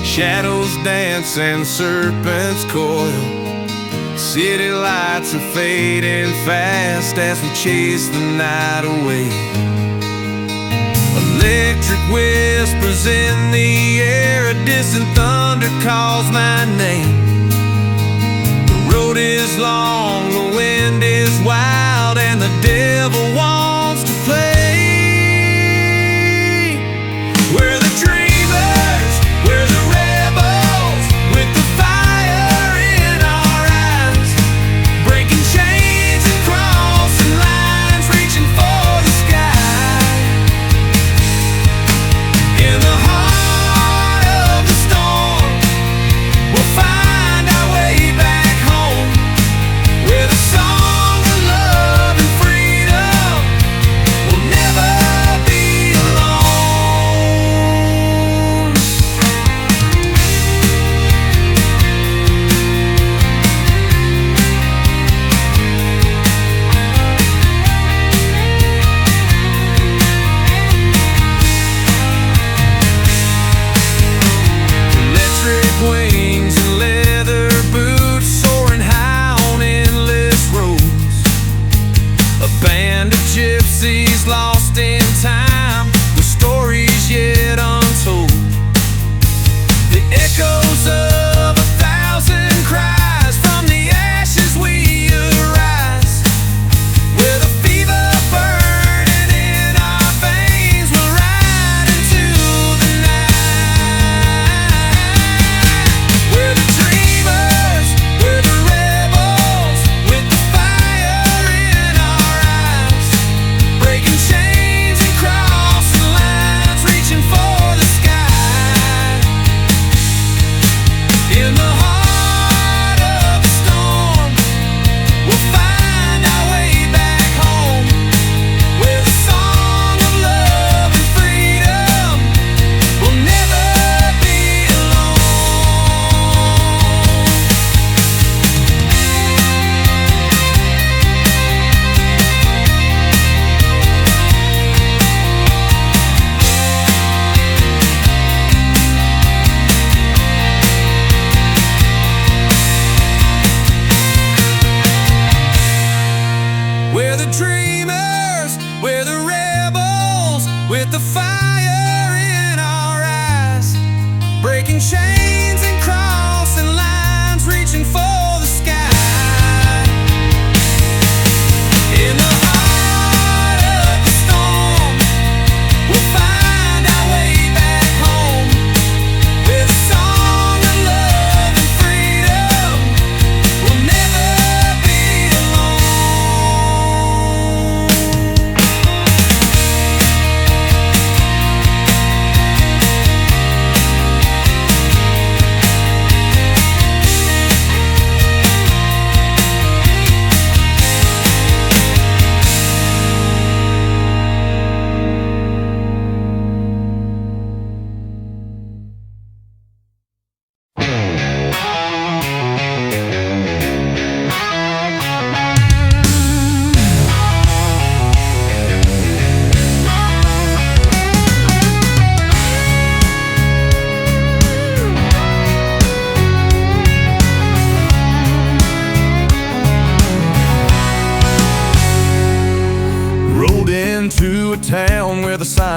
Shadows dance and serpents coil. City lights are fading fast as we chase the night away. Electric whispers in the air, a distant thunder calls my name. The road is long, the wind is wild, and the devil wants to play. We're the dreamers, we're the rebels, with the fire in our eyes, breaking chains and crossing lines, reaching for the sky. In the heart of the storm, we'll find our way back home, with a song of love and freedom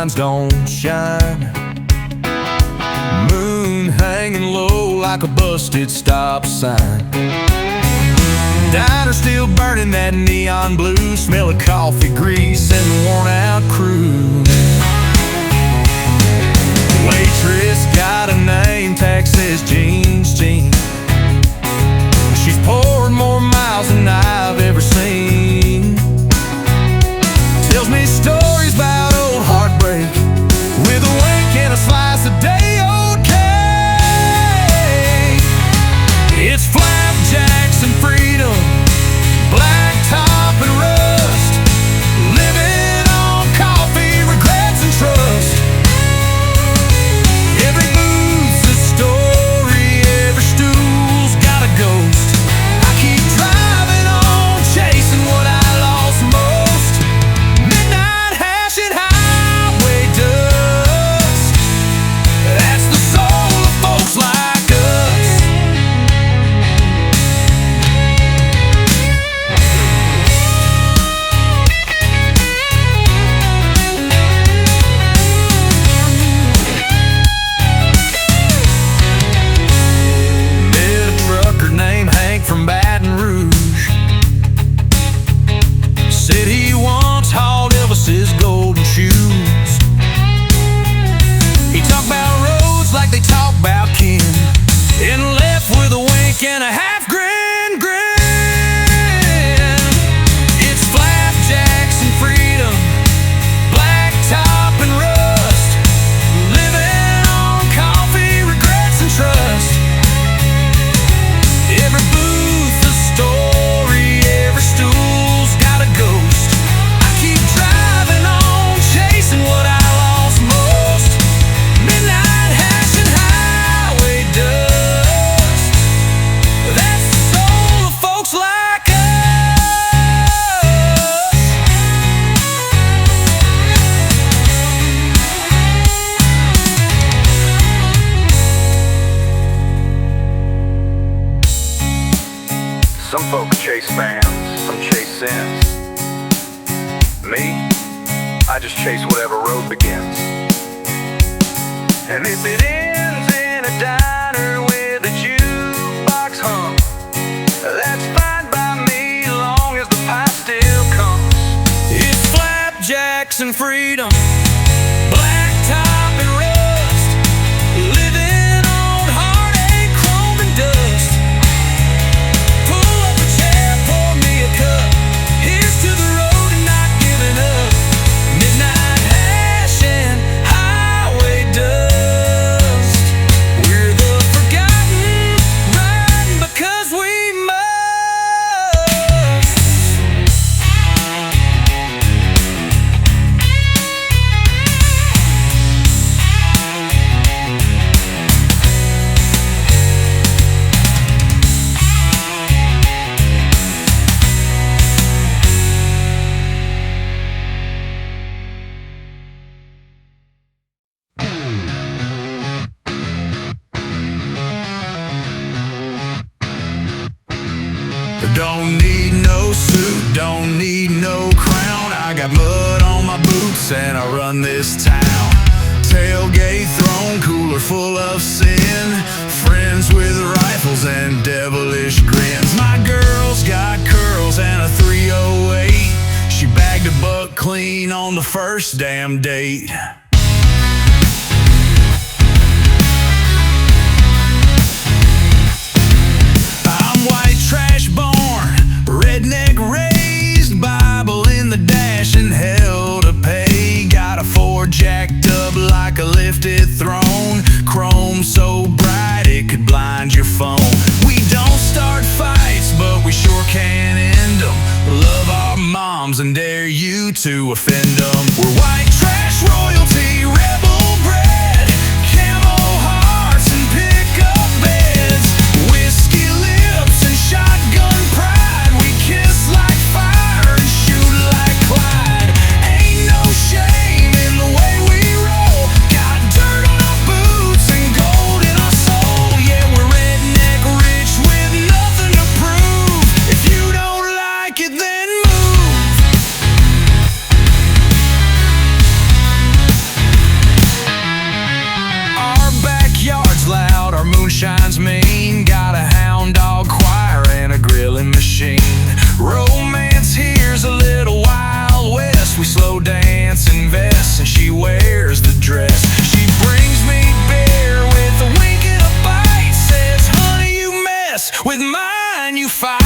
signs don't shine. Moon hanging low like a busted stop sign. Diner still burning that neon blue, smell of coffee grease and worn out crew. Waitress got a name tag, says Jeans. She's poured more miles than I've ever seen. Tells me stories about old heartbreak with a wink and a slice of day-old cake. It's flapjacks and freedom, blacktop and rust, living on coffee, regrets and trust. Every booth's a story, every stool's got a ghost. I keep driving on, chasing what I lost most. Midnight hashing highway dust. That's the soul of folks like us. Met a trucker named Hank from Baton Rouge. Said he once hauled Elvis's golden shoes. He talked about roads like they talk about kin, and left with a wink and a half grin. It's flapjacks and freedom, blacktop and rust, living on coffee, regrets and trust. Every booth a story, every stool's got a ghost. I keep driving on, chasing what I lost most. Midnight hashing highway dust. That's the soul of folks like us. Some folks chase fans, some chase sins. Me, I just chase whatever road begins. And if it ends in a diner with a jukebox hum, that's fine by me, long as the pie still comes. It's flapjacks and freedom, blacktop and rust, living on heartache, chrome and dust. Pull up a chair, pour me a cup. Here's to the road and not giving up. Midnight hashing highway dust. We're the forgotten, riding because we must. Don't need no suit, don't need no crown. I got mud on my boots and I run this town. Tailgate throne cooler full of sin, friends with rifles and devilish grins. My girl's got curls and a 308. She bagged a buck clean on the first damn date. I'm white trash born, redneck raised, Bible in the dash and hell to pay. Got a Ford jacked up like a lifted throne, chrome so bright it could blind your phone. We don't start fights, but we sure can end them. Love our moms and dare you to offend them. We're white trash royalty, rebel bred, camo hearts and pickup beds, whiskey lips and shotgun pride. We kiss like fire and shoot like Clyde. Ain't no shame in the way we roll. Got dirt on our boots and gold in our soul. Yeah, we're redneck rich with nothing to prove. If you don't like it, then move. with mine you fight.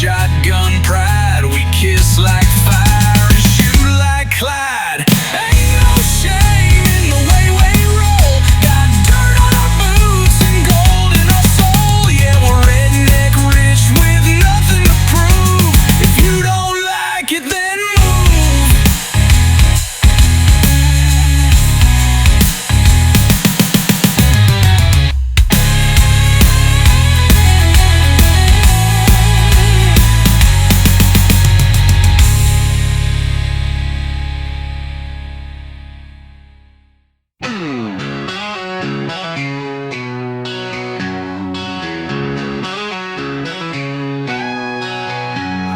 Shotgun pride, we kiss like fire and shoot like Clyde. Ain't no shame in the way we roll. Got dirt on our boots and gold in our soul. Yeah, we're redneck rich with nothing to prove. If you don't like it, then move.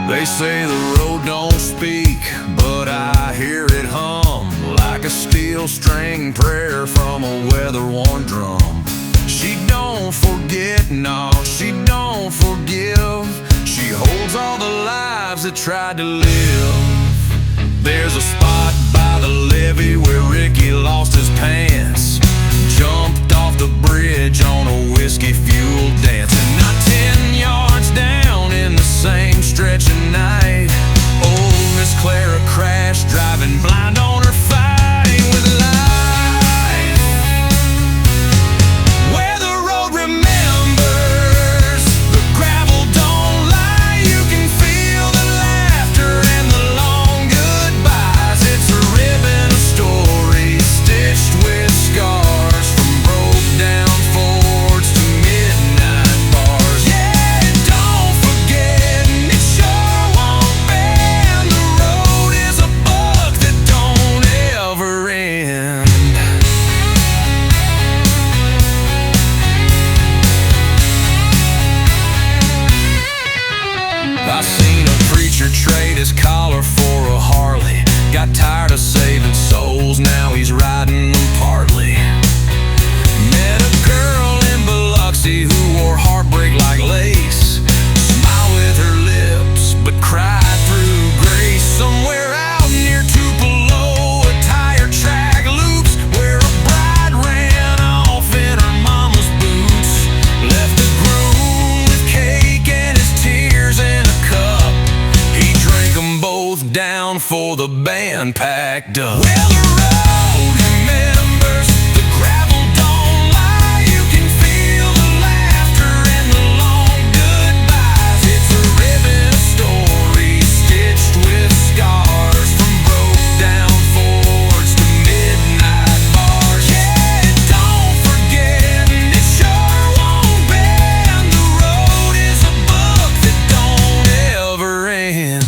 They say the road don't speak, but I hear it hum like a steel string prayer from a weather-worn drum. She don't forget, no, she don't forgive. She holds all the lives that tried to live. There's a spot by the levee where Ricky lost his pants, jumped off the bridge on a whiskey-fueled dance. And not 10 yards down in the same stretch of night, old Miss Clara crashed, driving blind on her fighting with life. Where the road remembers, the gravel don't lie. You can feel the laughter and the long goodbyes. It's a ribbon of stories stitched with scars, from broke down Fords to midnight bars. Yeah, don't forget, and it sure won't bend. The road is a book that don't ever end. I seen a preacher trade his collar for a Harley. Got tired of saving souls, now he's riding them partly. Met a girl in Biloxi who wore heartbreak like lace, smiled with her lips but cried through grace. Somewhere out near Tupelo, a tire track loops where a bride ran off in her mama's boots. Left the groom with cake and his tears in a cup. He drank them both down for the band packed up. Well, the road remembers, the gravel don't lie. You can feel the laughter and the long goodbyes. It's a ribbon of stories stitched with scars, from broke down Fords to midnight bars. Yeah, don't forget, and it sure won't bend. The road is a book that don't ever end.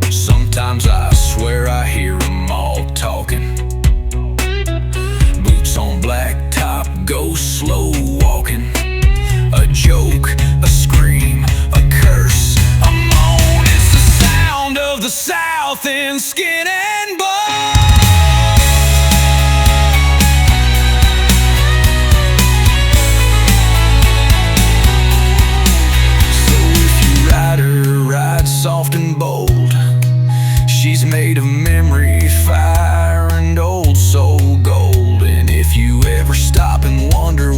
Sometimes I swear I hear them all talking. Boots on blacktop, go slow walking. A joke, a scream, a curse, a moan. It's the sound of the South in skin and bone. So if you ride her, ride soft and bold. She She's made of memory, fire, and old soul gold. And if you ever stop and wonder